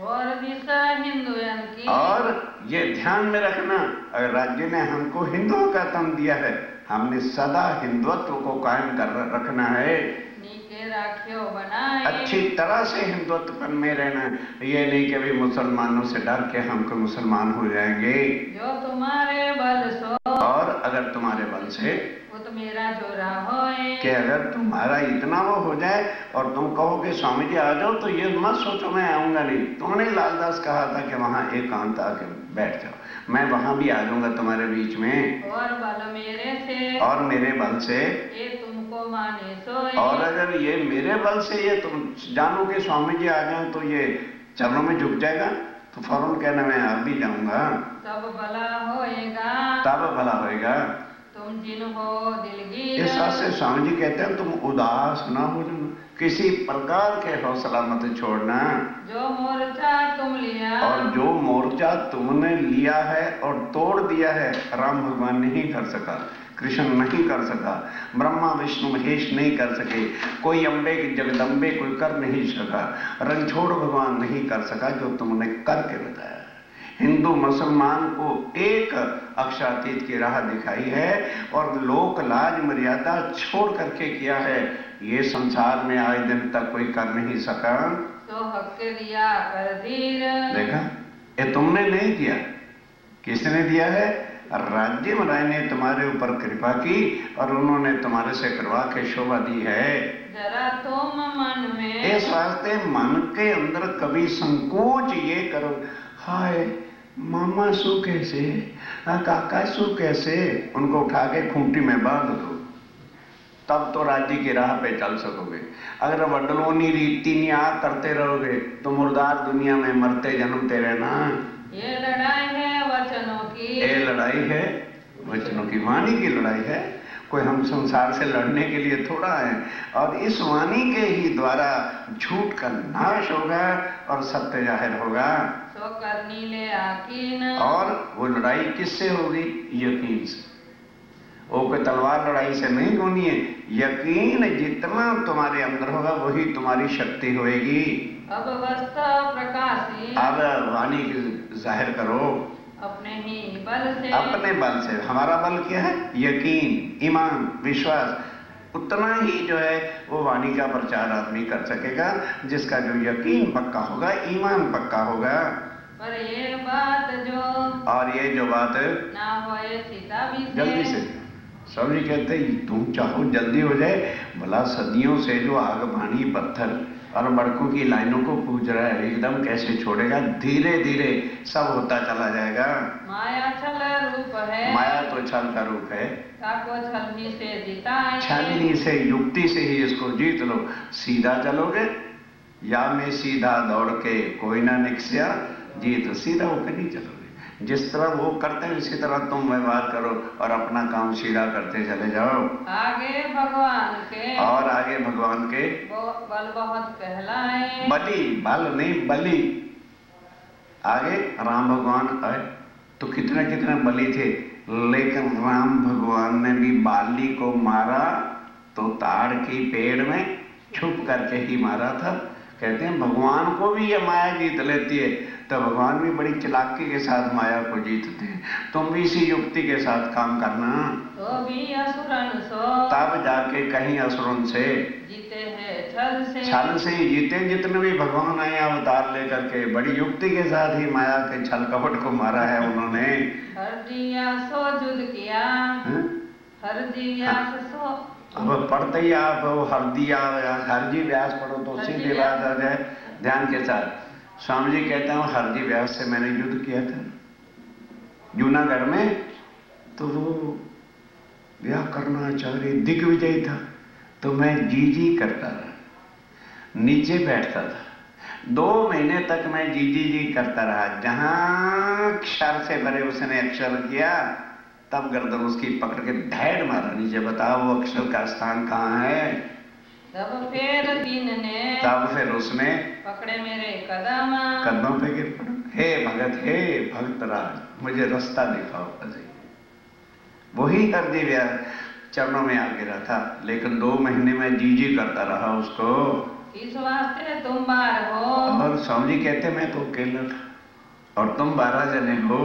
और दिशा हिंदुओं की, और ये ध्यान में रखना, अगर राज्य ने हमको हिंदुओं का तन दिया है, हमने सदा हिंदुत्व को कायम कर रखना है। नीके राखियो बनाए, अच्छी तरह से हिंदुत्व में रहना है। ये नहीं कि भी मुसलमानों से डर के हमको मुसलमान हो जाएंगे। जो तुम्हारे बल सो, और अगर तुम्हारे बल से, वो तो मेरा जोरा होए, कि अगर तुम्हारा इतना वो हो जाए और तुम कहो कि स्वामी जी आ जाओ, तो ये मत सोचो मैं आऊंगा नहीं। तुमने लालदास कहा था कि वहां एकांत आके बैठ जाओ, मैं वहां भी आ जाऊंगा तुम्हारे बीच में। और बल मेरे से, और मेरे बल से ये तुमको माने सोए, और अगर ये मेरे बल से ये तुम जानो कि स्वामी जी आ जाए तो ये चरणों में झुक जाएगा, तो फौरन कहना मैं आ भी जाऊंगा, तब भला होएगा, तब भला होएगा। तुम जिन हो दिलगीर, इस बात से स्वामी जी कहते हैं तुम उदास ना हो जाना, किसी प्रकार के हौसला मत छोड़ना। जो मोर्चा तुम लिया, और जो मोर्चा तुमने लिया है और तोड़ दिया है, राम भगवान नहीं कर सका, कृष्ण नहीं कर सका, ब्रह्मा विष्णु महेश नहीं कर सके, कोई अम्बे की जगदम्बे कोई कर नहीं सका, रणछोड़ भगवान नहीं कर सका जो तुमने करके बताया। हिंदू मुसलमान को एक अक्षरातीत की राह दिखाई है और लोक लाज मर्यादा छोड़ करके किया है। ये संसार में आज दिन तक कोई कर नहीं सका। तो हक दिया कर धीर, देखा, ये तुमने नहीं दिया, किसने दिया है? राज्य महाराज ने तुम्हारे ऊपर कृपा की और उन्होंने तुम्हारे से करवा के शोभा दी है। जरा तुम मन में, इस वास्ते मन के अंदर कभी संकोच ये करो, हाय मामा सू कैसे, काका सू कैसे, उनको उठा के खूंटी में बांध दो। तब तो राज्य की राह पे चल सकोगे। अगर वडलोनी रीति न्याय करते रहोगे तो मुर्दार दुनिया में मरते जन्मते रहना। ये लड़ाई है वचनों की, ये लड़ाई है वचनों की, वाणी की लड़ाई है। कोई हम संसार से लड़ने के लिए थोड़ा है। और इस वाणी के ही द्वारा झूठ का नाश होगा और सत्य जाहिर होगा। सो करनी ले यकीन, और वो लड़ाई किससे होगी? यकीन से। वो कोई तलवार लड़ाई से नहीं होनी है। यकीन जितना तुम्हारे अंदर होगा वही तुम्हारी शक्ति होएगी। अब वास्तव प्रकाशी, अब वाणी जाहिर करो अपने ही बल से, अपने बल से। हमारा बल क्या है? यकीन, ईमान, विश्वास। उतना ही जो है वो वाणी का प्रचार आदमी कर सकेगा जिसका जो यकीन पक्का होगा, ईमान पक्का होगा। पर ये बात जो, और ये जो बात ना होए सीता भी जल्दी से। स्वामी जी कहते तुम चाहो जल्दी हो जाए, भला सदियों से जो आग पानी पत्थर और बड़कों की लाइनों को पूज रहा है, एकदम कैसे छोड़ेगा? धीरे धीरे सब होता चला जाएगा। माया छल रूप है, माया तो छल का रूप है। ताको छलनी से जीता, छलनी से, युक्ति से ही इसको जीत लो। सीधा चलोगे या में सीधा दौड़ के कोई ना निकसिया, जीत सीधा होकर नहीं चलोगे। जिस तरह वो करते हैं इसी तरह तुम व्यवहार करो और अपना काम सीधा करते चले जाओ। आगे भगवान के, और आगे भगवान के बल बहुत कहलाए, बली, बल नहीं बली। आगे राम भगवान आए तो कितने कितने बली थे, लेकिन राम भगवान ने भी बाली को मारा तो ताड़ की पेड़ में छुप करके ही मारा था। कहते हैं भगवान को भी ये माया जीत लेती है, तो भगवान भी बड़ी चालाकी के साथ माया को जीतते हैं। तुम भी इसी युक्ति के साथ काम करना, तो भी असुरन सो, तब जाके कहीं असुरन से जीते हैं छल से, छल से ही जीते। जितने भी भगवान आए अवतार लेकर के बड़ी युक्ति के साथ ही माया के छल कपट को मारा है उन्होंने। हर जिया सो जुद किया, हर जिया सो। अब पढ़ते ही आप वो हरदिया हरजी व्यास पढ़ो तो सीधे बात आ जाए ध्यान के साथ। स्वामी जी कहते हैं हरजी व्यास से मैंने युद्ध किया था जूनागढ़ में, तो वो व्याकरणाचार्य दिग्विजय था, तो मैं जी करता रहा, नीचे बैठता था। 2 महीने तक मैं जी करता रहा। जहां अक्षर से भरे उसने अक्षर किया तब गर्दन उसकी पकड़ के ढेड़ मारा नीचे। बताओ वो अक्षर का स्थान कहाँ है? तब फिर दिन ने, तब फिर उसने पकड़े मेरे कदम, कदमों पे गिर पड़ा। हे भगत, हे भक्तराज, मुझे रास्ता दिखाओ। वही हरजी व्यास चरणों में आ गिरा था, लेकिन 2 महीने में जी करता रहा उसको। इस वास्ते तुम 12 हो। और स्वामी जी कहते मैं तो अकेला था और तुम 12 जने हो।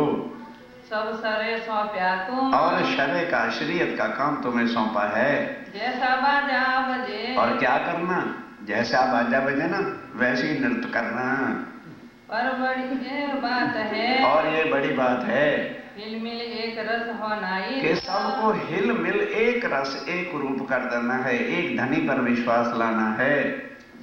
सब सरे सौंपया तुम, और शरे का शरीयत का काम तुम्हें सौंपा है। जैसा बाजा बजे, और क्या करना? जैसा बाजा बजे ना वैसे ही नृत्य करना। पर बड़ी बात है, और ये बड़ी बात है, हिल मिल एक रस होना कि सबको हिल मिल एक रस एक रूप कर देना है, एक धनी पर विश्वास लाना है।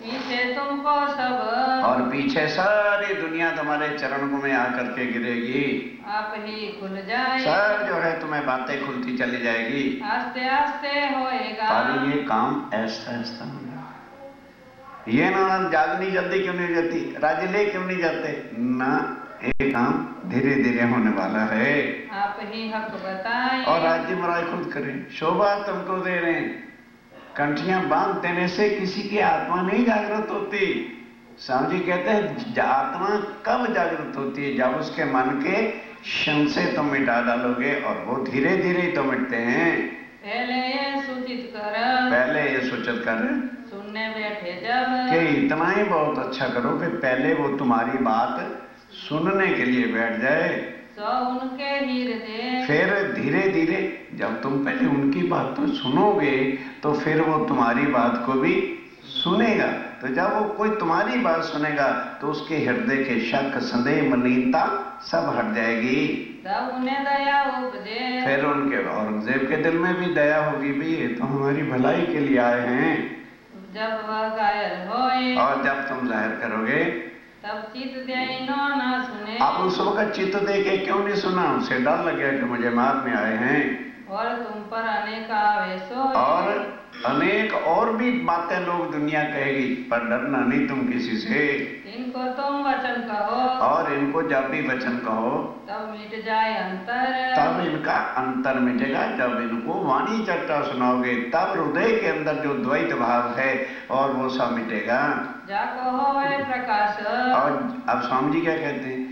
पीछे तुमको सब, और पीछे सारी दुनिया तुम्हारे चरणों में आकर के गिरेगी। आप ही खुल जाए, सब जो है तुम्हें बातें खुलती चली जाएगी। आस्ते आस्ते होएगा, पर ये काम ऐसा ऐसा होगा। ये ना जागनी जल्दी क्यों नहीं जाती, राजे ले क्यों नहीं जाते ना, ये काम धीरे धीरे होने वाला है। आप ही हक बताएं, और राज्य महाराज खुद करें। शोभा तुमको दे रहे हैं, कंठियां बांध देने से किसी की आत्मा नहीं जागृत होती। स्वामी जी कहते हैं आत्मा कब जागृत होती है? जब उसके मन के संशय तुम मिटा डालोगे, और वो धीरे धीरे तो मिटते हैं। पहले ये सूचित कर, पहले ये सूचित कर, सुनने बैठे जब, कि इतना ही बहुत अच्छा करो कि पहले वो तुम्हारी बात सुनने के लिए बैठ जाए, तो उनके हृदय, फिर धीरे धीरे जब तुम पहले उनकी बात तो सुनोगे तो फिर वो तुम्हारी बात को भी सुनेगा। तो जब वो कोई तुम्हारी बात सुनेगा तो उसके हृदय के शक संदेह मलिनता सब हट जाएगी। तब उन्हें दया उपजे, फिर उनके औरंगजेब के दिल में भी दया होगी, भी ये तो हमारी भलाई के लिए आए हैं। जब वह घायल होए, और जब तुम जाहिर करोगे तब चित दे ना सुने। आप उस वक्त चित्त दे के क्यों नहीं सुना? उसे डर लग गया कि मुझे मारने आए हैं। और तुम पर अनेक आवेश, और अनेक और भी बातें लोग दुनिया कहेगी, पर डरना नहीं तुम किसी से। इनको तुम वचन कहो, और इनको जब भी वचन कहो तब मिट जाए अंतर। तब इनका अंतर मिटेगा। जब इनको वाणी चर्चा सुनाओगे तब हृदय के अंदर जो द्वैत भाव है और वो सब मिटेगा। जाको होवे प्रकाश। और अब स्वामी जी क्या कहते हैं,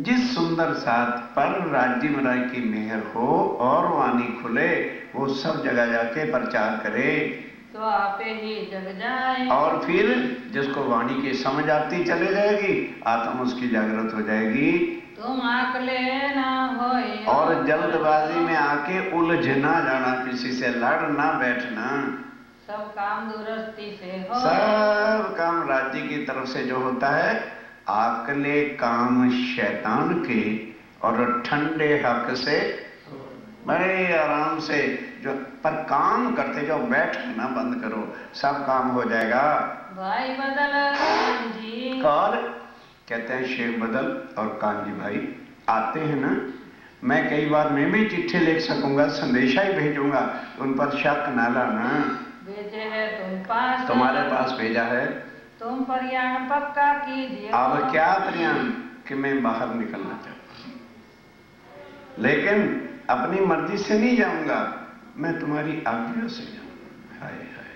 जिस सुंदर साथ पर राज्य महाराज की मेहर हो और वाणी खुले, वो सब जगह जाके प्रचार करे तो आपे ही जग जाए। और फिर जिसको वाणी की समझ आती चले जाएगी, आत्मा उसकी जागृत हो जाएगी। तुम आकले ना होए और जल्दबाजी में आके उलझ ना जाना, किसी से लड़ ना बैठना। सब काम दुरुस्ती से हो। सब काम राज्य की तरफ से जो होता है, आकले काम शैतान के और ठंडे हक से बड़े आराम से जो पर काम करते जाओ, बैठना बंद करो, सब काम हो जाएगा। भाई बदल जी। और कहते हैं शेख बदल और कांजी भाई आते हैं ना, मैं कई बार मैं भी चिट्ठी लिख सकूंगा, संदेशा ही भेजूंगा, उन पर शक ना लाना। भेजे है तुम पास, तुम्हारे पास भेजा है, तुम प्रयाण पक्का कीजिए। अब क्या प्रयाण कि मैं बाहर निकलना चाहता हूं, लेकिन अपनी मर्जी से नहीं जाऊंगा, मैं तुम्हारी आज्ञा से जाऊंगा। हाय हाय,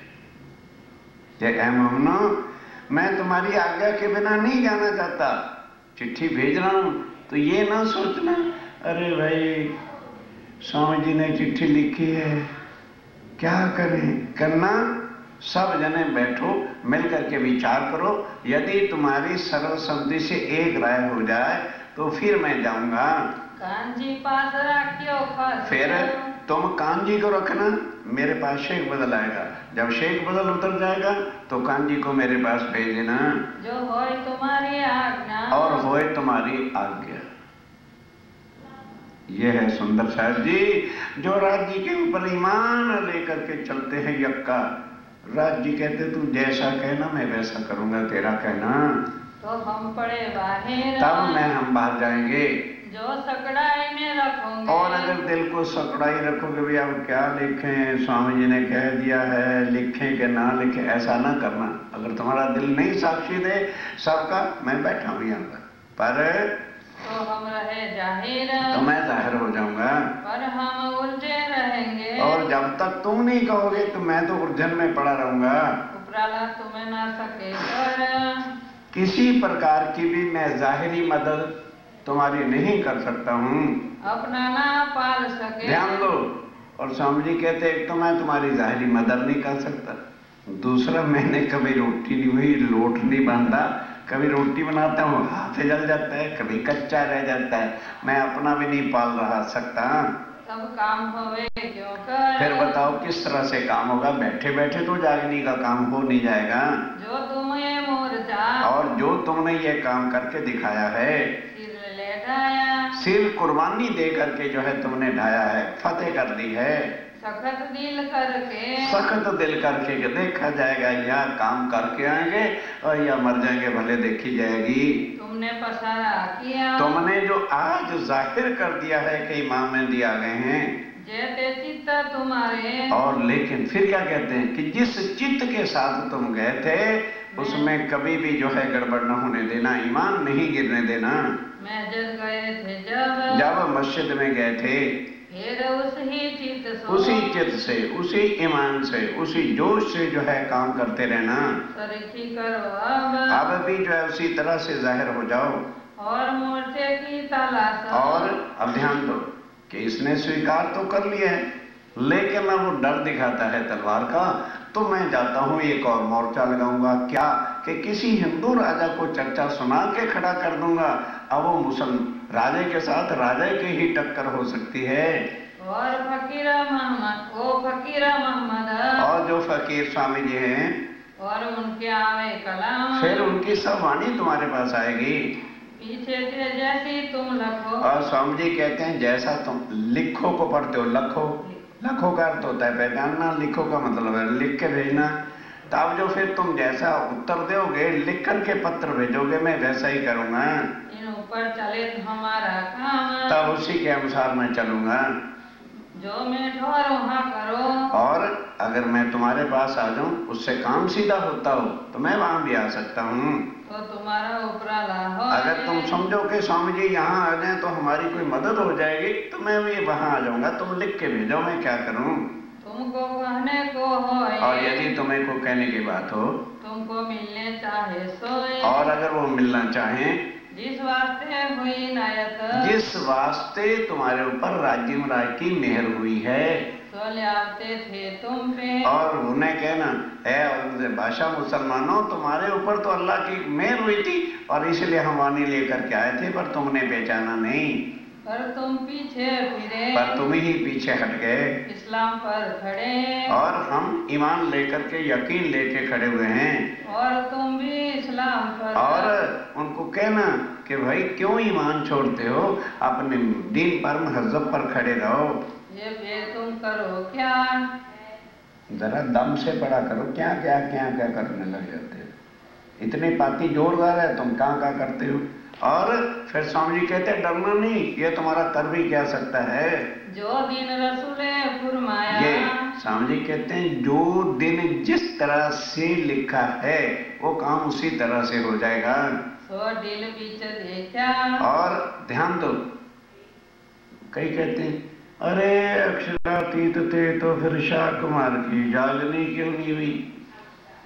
जय मामनो, मैं तुम्हारी आज्ञा के बिना नहीं जाना चाहता। चिट्ठी भेज रहा हूं तो ये ना सोचना अरे भाई स्वामी जी ने चिट्ठी लिखी है, क्या करें। करना सब जने बैठो, मिल करके विचार करो, यदि तुम्हारी सर्वसम्मति से एक राय हो जाए तो फिर मैं जाऊंगा। कांजी पास रखियो खास। फिर तुम कांजी को रखना, मेरे पास शेख बदल आएगा। जब शेख बदल उतर जाएगा तो कांजी को मेरे पास भेज देना। जो होए तुम्हारी आज्ञा, और होए तुम्हारी आज्ञा। ये है सुंदर साहब जी, जो राज्य के ऊपर ईमान लेकर के चलते हैं यक्का। राज्य कहते तू जैसा कहना मैं वैसा करूंगा, तेरा कहना। तो हम पड़े बाहर, तब मैं हम बाहर जाएंगे। जो सकड़ाई में रखोगे। और अगर दिल को सकड़ाई रखोगे भी, अब क्या लिखें, स्वामी जी ने कह दिया है, लिखें कि ना लिखें, ऐसा ना करना। अगर तुम्हारा दिल नहीं साक्षी दे सबका, मैं बैठा हूं यहाँ पर तो हम रहे जाहिर, तो मैं जाहिर हो जाऊंगा, पर हम उलझे रहेंगे। और जब तक तुम नहीं कहोगे तो मैं तो उलझन में पड़ा रहूंगा। उपराला तुम्हें ना सके कर, किसी प्रकार की भी मैं जाहिरी मदद तुम्हारी नहीं कर सकता हूँ, अपना ना पाल सके। ध्यान दो। और स्वामी जी कहते एक तो मैं तुम्हारी जाहिरी मदद नहीं कर सकता, दूसरा मैंने कभी रोटी नहीं हुई, लोट नहीं बांधा, कभी रोटी बनाता हूँ हाथ जल जाता है, कभी कच्चा रह जाता है, मैं अपना भी नहीं पाल रहा सकता। तब काम होवे क्यों कर। फिर बताओ किस तरह से काम होगा, बैठे बैठे तो जागने का काम हो नहीं जाएगा। जो तुम ये मोर्चा, और जो तुमने ये काम करके दिखाया है, सिर ले ढाया, सिर कुर्बानी दे करके जो है तुमने ढाया है, फतेह कर दी है, सखत दिल करके, सख्त दिल करके देखा जाएगा, या काम करके आएंगे और या मर जाएंगे, भले देखी जाएगी। तुमने पसारा किया, तुमने जो आज जाहिर कर दिया है कि इमाम मेहदी आ गए हैं, जैसे चित्त तुम्हारे। और लेकिन फिर क्या कहते हैं कि जिस चित्त के साथ तुम गए थे उसमें कभी भी जो है गड़बड़ न होने देना, ईमान नहीं गिरने देना। महजद गए थे जब मस्जिद में गए थे, फिर उसी चित्त से, उसी ईमान से, उसी जोश से जो है काम करते रहना। सरखी करो अब भी जो है उसी तरह से जाहिर हो जाओ। और मोर्चे की तलाश। और अब ध्यान दो कि इसने स्वीकार तो कर लिया है, लेकिन अब वो डर दिखाता है तलवार का, तो मैं जाता हूं एक और मोर्चा लगाऊंगा, क्या कि किसी हिंदू राजा को चर्चा सुना के खड़ा कर दूंगा। अब वो मुसलमान राजे के साथ राजा की ही टक्कर हो सकती है। और फकीर मोहम्मद, वो फकीर मोहम्मद, और जो फकीर स्वामी जी हैं, और उनके आवे कलाम, फिर उनकी सब वाणी तुम्हारे पास आएगी। पीछे से जैसी तुम लखो। और स्वामी जी कहते हैं जैसा तुम लिखो को पढ़ते हो, लखो, लखो का अर्थ होता है पहचानना, लिखो का मतलब है लिख के भेजना। तब जो फिर तुम जैसा उत्तर दोगे, लिख करके पत्र भेजोगे, मैं वैसा ही करूंगा। इन ऊपर चले तो हमारा काम, तब उसी के अनुसार मैं चलूंगा। जो मैं ठोर वहां करो। और अगर मैं तुम्हारे पास आ जाऊं, उससे काम सीधा होता हो तो मैं वहां भी आ सकता हूँ। तो तुम्हारा उपराला हो, अगर तुम समझो कि स्वामी जी यहाँ आ जाए तो हमारी कोई मदद हो जाएगी, तो मैं भी वहां आ जाऊंगा। तुम लिख के भेजो, मैं क्या करूं। तुमको कहने को हो, और यदि तुम्हें को कहने की बात हो, तुमको मिलने चाहे सोए, और अगर वो मिलना चाहे, जिस वास्ते हुई नायत, जिस वास्ते तुम्हारे ऊपर राज्य महाराज की मेहर हुई है, तो ले आते थे तुम पे, और उन्हें कहना है भाषा मुसलमानों, तुम्हारे ऊपर तो अल्लाह की मेहर हुई थी और इसलिए हम वाणी लेकर के आए थे, पर तुमने पहचाना नहीं, पर तुम पीछे फिरे, पर तुम ही पीछे हट गए, इस्लाम पर खड़े, और हम ईमान लेकर के यकीन लेके खड़े हुए हैं। और तुम भी इस्लाम पर, और उनको कहना कि भाई क्यों ईमान छोड़ते हो, अपने दीन पर महज़्ज़ब पर खड़े रहो। ये फिर तुम करो क्या, जरा दम से पढ़ा करो, क्या क्या क्या क्या करने लग जाते हो। इतनी बातें जोरदार है, तुम क्या करते हो। और फिर स्वामी जी कहते हैं डरना नहीं, ये तुम्हारा कर भी क्या सकता है। जो दिन रसूले फरमाया, ये स्वामी जी कहते हैं जो दिन जिस तरह से लिखा है वो काम उसी तरह से हो जाएगा। सो दिल बीच देखा, और ध्यान दो, कई कहते हैं अरे अक्षरातीत थे तो फिर शाह कुमार की जागनी क्यों नहीं हुई।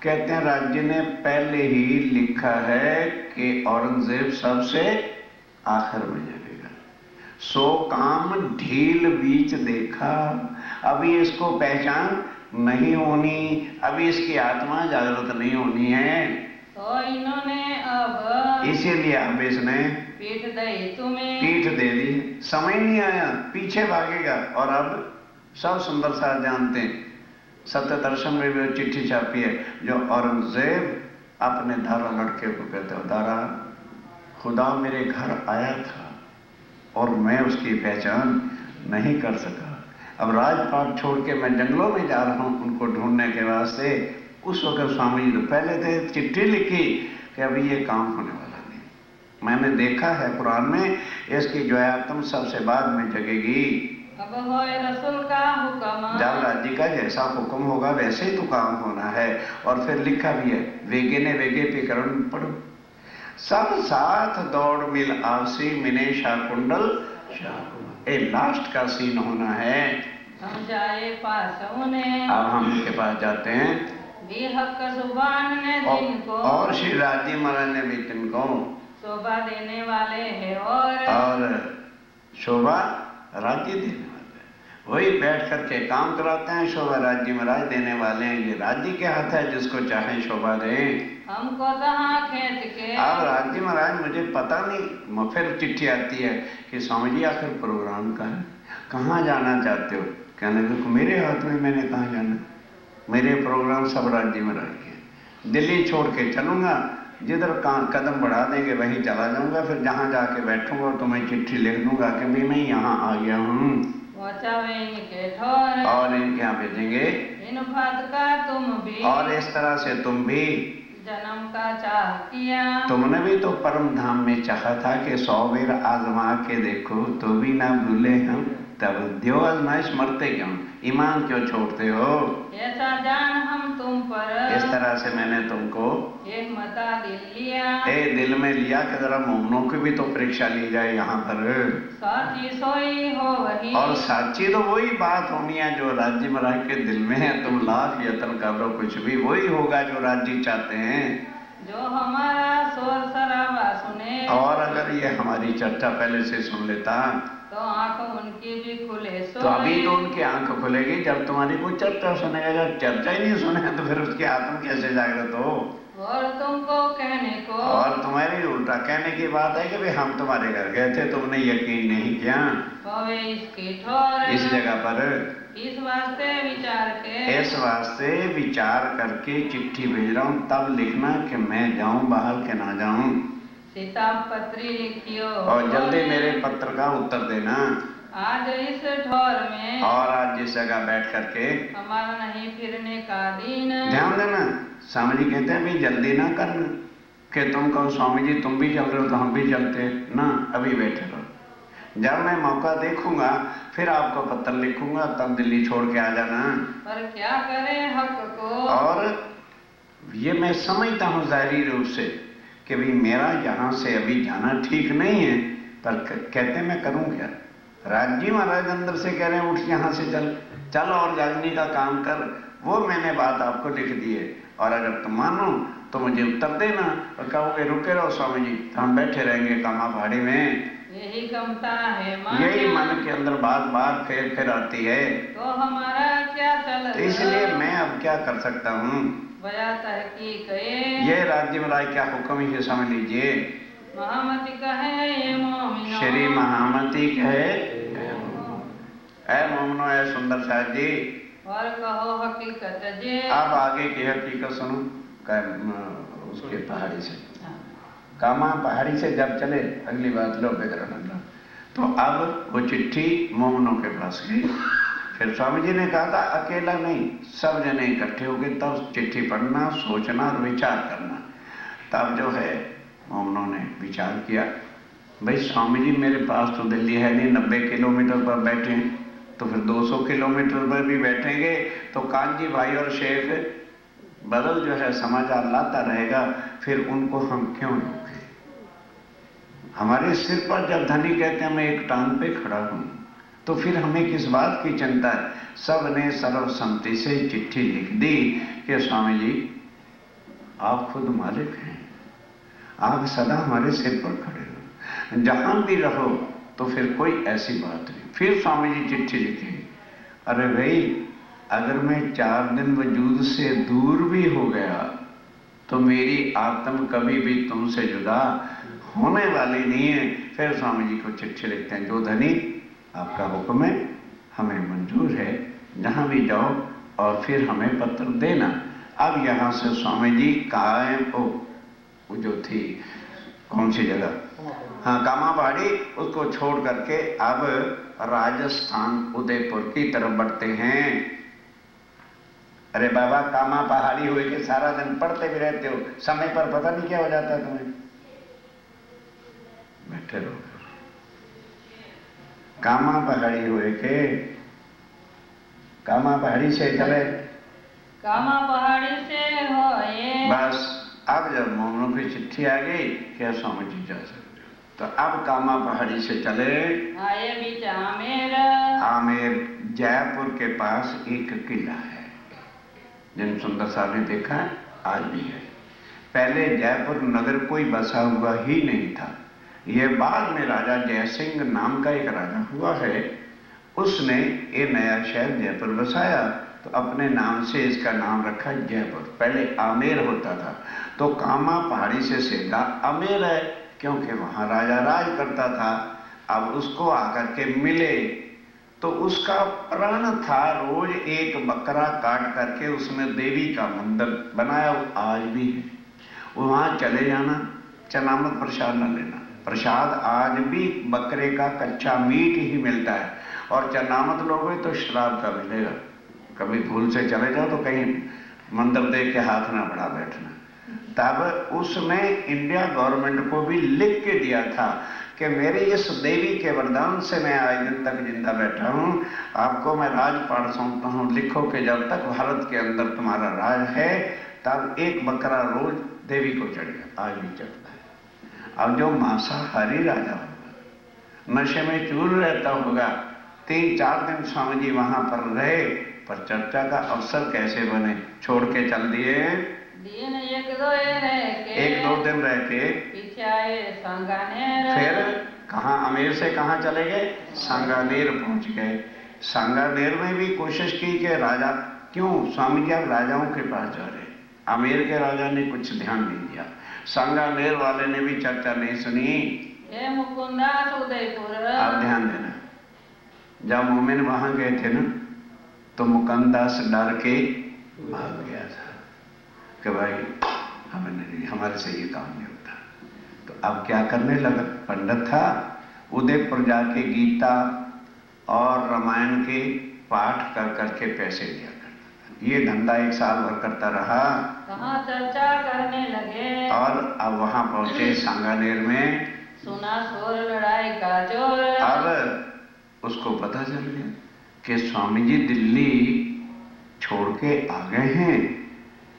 कहते हैं राज्य ने पहले ही लिखा है कि औरंगजेब सबसे आखिर में जगेगा, सो काम ढील बीच देखा। अभी इसको पहचान नहीं होनी, अभी इसकी आत्मा जागृत नहीं होनी है, तो इन्होंने अब इसीलिए अब इसने पीठ दी तुम्हें, पीठ दे दी। समझ नहीं आया, पीछे भागेगा। और अब सब सुंदर सा जानते हैं, सत्य दर्शन में भी वो चिट्ठी छापी है, जो औरंगजेब अपने दारा लड़के को कहते हो, दारा खुदा मेरे घर आया था और मैं उसकी पहचान नहीं कर सका। अब राजपाट छोड़ के मैं जंगलों में जा रहा हूं उनको ढूंढने के वास्ते। उस वक्त स्वामी जी तो पहले थे, चिट्ठी लिखी कि अभी ये काम होने वाला नहीं, मैंने देखा है कुरान में, इसकी जो है आत्म सबसे बाद में जगेगी। अब होए रसूल का हुक्म, जब राज्य का जैसा हुक्म होगा वैसे ही तो काम होना है। और फिर लिखा भी है, वेगे ने वेगे पे करण पढ़ो, सब साथ दौड़ मिल आवसी मिने शाकुंडल शाकुंडल। ए लास्ट का सीन होना है। हम जाए पास उन्हें, अब हम उनके पास जाते हैं, भी हक जुबान ने दिन को, और श्री राज्य महाराज ने भी दिन को शोभा देने वाले हैं, और शोभा राज्य देने वाले, वही बैठ करके काम कराते हैं। शोभा राज्य महाराज देने वाले हैं, ये राज्य के हाथ है, जिसको चाहे शोभा दे। हमको तहाँ खींच के, अब राज्य महाराज मुझे पता नहीं, फिर चिट्ठी आती है कि स्वामी जी आखिर प्रोग्राम का है, कहाँ जाना चाहते हो। कहने लगे मेरे हाथ में, मैंने कहाँ जाना, मेरे प्रोग्राम सब राज्य महाराज के, दिल्ली छोड़ के चलूंगा, जिधर कदम बढ़ा देंगे वहीं चला जाऊंगा, फिर जहां जाके बैठूंगा तो मैं चिट्ठी लिख दूंगा कि भी मैं यहाँ आ गया हूँ, और इनके यहाँ भेजेंगे, इन बात का तुम भी, और इस तरह से तुम भी जन्म का चाह किया, तुमने भी तो परम धाम में चाहा था कि 100 बेर आजमा के देखो तो भी ना भूले हम, तब देव आजमाइश मरते क्यों, ईमान क्यों छोड़ते हो। ऐसा जान हम तुम पर, इस तरह से मैंने तुमको एक मता दिल लिया, दिल में लिया कि जरा मोमनों की भी तो परीक्षा ली जाए यहाँ पर। साची सोई हो वही, और साची तो वही बात होनी है जो राज्य महाराज के दिल में है। तुम लाख यत्न कर लो, कुछ भी वही होगा जो राज्य चाहते हैं। जो हमारा शोर शराबा सुने, और अगर ये हमारी चर्चा पहले से सुन लेता तो आंख उनकी भी खुले, तो अभी तो उनकी आंख खुलेगी जब तुम्हारी कोई चर्चा सुनेगा। जब चर्चा ही नहीं सुने तो फिर उसकी आत्मा कैसे जागृत हो। और तुमको कहने को, और तुम्हारी उल्टा कहने की बात है कि भाई हम तुम्हारे घर गए थे, तुमने यकीन नहीं किया। वे इसकी ठोर, इस जगह पर इस वास्ते विचार के, इस वास्ते विचार करके चिट्ठी भेज रहा हूँ, तब लिखना कि मैं जाऊं बाहर के ना जाऊं। सीता पत्री लिखियो, और जल्दी मेरे पत्र का उत्तर देना। आज इस ठोर में, और आज जिस जगह बैठ करके, हमारा नहीं फिरने का दिन। ध्यान देना, स्वामी जी कहते हैं भी जल्दी ना करना कि तुम कहो स्वामी जी तुम भी चल रहे हो तो हम भी चलते ना, अभी बैठे रहो। जब मैं मौका देखूंगा फिर आपको पत्र लिखूंगा, तब दिल्ली छोड़ के आ जाना। पर क्या करें हक को। और ये मैं समझता हूँ जाहिर रूप से कि भाई मेरा यहाँ से अभी जाना ठीक नहीं है, पर कहते मैं करूँ क्या? राज जी महाराज अंदर से कह रहे हैं उठ यहाँ से चल चल और जागने का काम कर। वो मैंने बात आपको लिख दी है, और अगर तुम मानो तो मुझे उत्तर देना, और कहोगे रुके रहो स्वामी जी, तो हम बैठे रहेंगे कामा पहाड़ी में। यही कमता है मन, यही मन के अंदर बात बात फिर आती है, तो हमारा क्या चल। तो इसलिए मैं अब क्या कर सकता हूँ? ये राज्य महाराज क्या हुक्म ही समझ लीजिए। महामती कहे ये मोमिनो, श्री महामती कहे ऐ मोमनो, ऐ सुंदर साहब जी, और कहो हकीकत जे। अब आगे की हकीकत सुनो। उसके पहाड़ी से, कामा पहाड़ी से जब चले, अगली बात लो बेग्रहण, तो अब वो चिट्ठी मोमनों के पास गई। फिर स्वामी जी ने कहा था अकेला नहीं, सब जने इकट्ठे हो गए, तब चिट्ठी पढ़ना, सोचना और विचार करना। तब जो है मोमनों ने विचार किया, भाई स्वामी जी मेरे पास तो दिल्ली है नहीं, 90 किलोमीटर पर बैठे हैं, तो फिर 200 किलोमीटर पर भी बैठेंगे तो कांजी भाई और शेख बदल जो है समाचार लाता रहेगा, फिर उनको हम क्यों रोकें? हमारे सिर पर जब धनी कहते हैं मैं एक टांग पे खड़ा हूं, तो फिर हमें किस बात की चिंता है? सब ने सर्वसम्मति से चिट्ठी लिख दी कि स्वामी जी आप खुद मालिक हैं, आप सदा हमारे सिर पर खड़े हो, जहां भी रहो, तो फिर कोई ऐसी बात नहीं। फिर स्वामी जी चिट्ठी लिखे, अरे भाई अगर मैं 4 दिन वजूद से दूर भी हो गया तो मेरी आत्म कभी भी तुमसे जुदा होने वाली नहीं है। फिर स्वामी जी को चिट्ठी लिखते हैं, जो धनी आपका हुक्म है, हमें मंजूर है, जहां भी जाओ और फिर हमें पत्र देना। अब यहां से स्वामी जी कायम वो जो थी कौन सी जगह, हाँ कामा पहाड़ी, उसको छोड़ करके अब राजस्थान उदयपुर की तरफ बढ़ते हैं। अरे बाबा कामा पहाड़ी हुए कि सारा दिन पढ़ते भी रहते हो, समय पर पता नहीं क्या हो जाता है तुम्हें। बैठे रहो। कामा पहाड़ी हुए के कामा पहाड़ी से चले, कामा पहाड़ी से हो ये। बस अब जब मोमनों की चिट्ठी आ गई क्या स्वामी जी जा सकते हो, तो अब कामा पहाड़ी से चले आए बीच आमेर। आमेर जयपुर के पास एक किला है, जिन सुंदर साहब ने देखा है, आज भी है। पहले जयपुर नगर कोई बसा हुआ ही नहीं था, यह बाद में राजा जयसिंह नाम का एक राजा हुआ है, उसने ये नया शहर जयपुर बसाया, तो अपने नाम से इसका नाम रखा जयपुर। पहले आमेर होता था, तो कामा पहाड़ी से सीधा आमेर है, क्योंकि वहां राजा राज करता था। अब उसको आकर के मिले तो उसका प्रण था रोज एक बकरा काट करके उसमें देवी का मंदिर बनाया, आज भी है। वहां चले जाना, चनामत प्रसाद न लेना, प्रसाद आज भी बकरे का कच्चा मीट ही मिलता है, और चनामत लोगे तो शराब का मिलेगा। कभी भूल से चले जाओ तो कहीं मंदिर देख के हाथ ना बढ़ा बैठना। तब उसने इंडिया गवर्नमेंट को भी लिख के दिया था कि मेरे इस देवी के वरदान से मैं आज दिन तक जिंदा बैठा हूं, आपको मैं राजपाट सौंपता हूं, लिखो कि जब तक भारत के अंदर तुम्हारा राज है तब एक बकरा रोज देवी को चढ़ेगा, आज भी चढ़ता है। अब जो मांसाहारी राजा होगा, नशे में चूर रहता होगा, 3-4 दिन स्वामी जी वहां पर रहे, पर चर्चा का अवसर कैसे बने, छोड़ के चल दिए। दिन 1-2 दिन रह के फिर कहाँ, आमेर से कहाँ चले गए, सांगानेर पहुंच गए। सांगानेर में भी कोशिश की कि राजा, क्यों स्वामी जी आप राजाओं के पास जा रहे, आमेर के राजा ने कुछ ध्यान नहीं दिया, सांगानेर वाले ने भी चर्चा नहीं सुनी। मुकुंदास उदयपुर, आप ध्यान देना, जब मोमिन वहां गए थे ना, तो मुकुंदास डर के भाग गया था कि भाई हमारे से ये काम नहीं होता। तो अब क्या करने लगा, पंडित था, उदयपुर जाके गीता और रामायण के पाठ कर करके पैसे दिया करता था। ये धंधा 1 साल भर करता रहा, कहाँ चर्चा करने लगे। और अब वहां पहुंचे सांगानेर में, सुना शोर लड़ाई का जोर। अब उसको पता चल गया कि स्वामी जी दिल्ली छोड़ के आ गए हैं,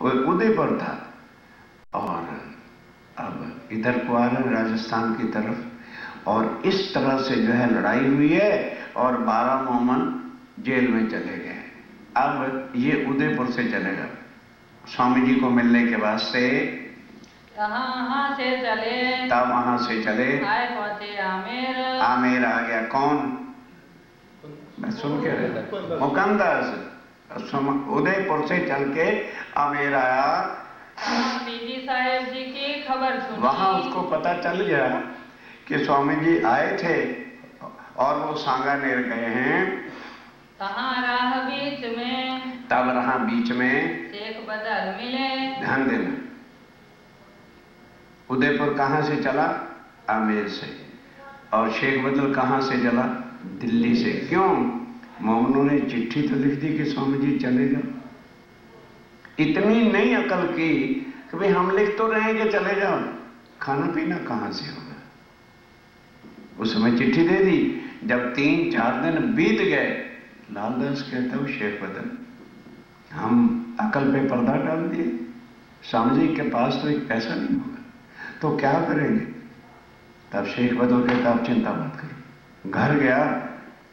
वो उदयपुर था और अब इधर को आ रहे राजस्थान की तरफ, और इस तरह से जो है लड़ाई हुई है और 12 मोमन जेल में चले गए। अब ये उदयपुर से चलेगा स्वामी जी को मिलने के वास्ते, वहां से चले, तब वहां से चले, आए पहुंचे आमेर। आमेर आ गया कौन, मैं सुन के रहा, मुकंदस। उदयपुर से चल के आमेर आया, पीजी साहेब जी की खबर सुनी। वहां उसको पता चल गया कि स्वामी जी आए थे और वो सांगानेर गए हैं। कहाँ राह बीच में, तब रहा बीच में शेख बदल मिले। ध्यान देना, उदयपुर कहां से चला, आमेर से, और शेख बदल कहां से चला, दिल्ली से। क्यों, मोमनों ने चिट्ठी तो लिख दी कि स्वामी जी चले जाओ। इतनी नहीं अकल की कि भाई हम लिख तो रहे हैं कि चले जाओ, खाना पीना कहां से होगा। उस समय चिट्ठी दे दी। जब 3-4 दिन बीत गए, लालदास कहता हूं शेख बदल, हम अकल पे पर्दा डाल दिए, स्वामी जी के पास तो एक पैसा नहीं होगा, तो क्या करेंगे। तब शेख बदल कहता आप चिंता मत करो। घर गया,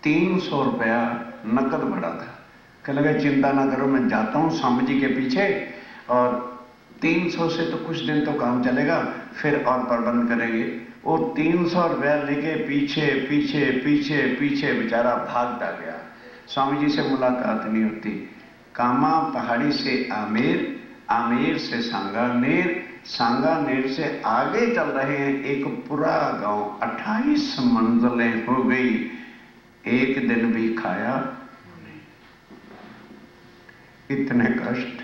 300 रुपया नकद भरा था। कह लगा चिंता ना करो, मैं जाता हूं स्वामी जी के पीछे और 300 से तो कुछ दिन तो काम चलेगा, फिर और प्रबंध करेंगे। वो 300 रुपया लेके पीछे पीछे पीछे पीछे बेचारा भागता गया। स्वामी जी से मुलाकात नहीं होती। कामा पहाड़ी से आमेर, आमेर से सांगानेर, सांगानेर से आगे चल रहे हैं, एक पूरा गांव, 28 मंजिलें हो गई, एक दिन भी खाया नहीं। इतने कष्ट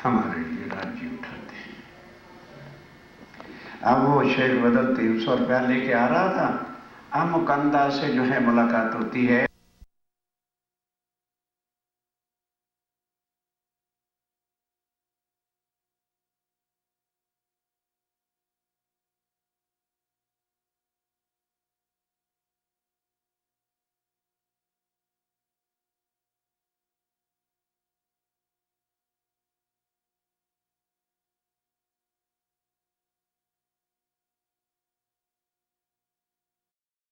हमारे लिए राज्य उठाते हैं। अब वो शेख बदल 300 रुपया लेके आ रहा था। अब मुकंदा से जो है मुलाकात होती है।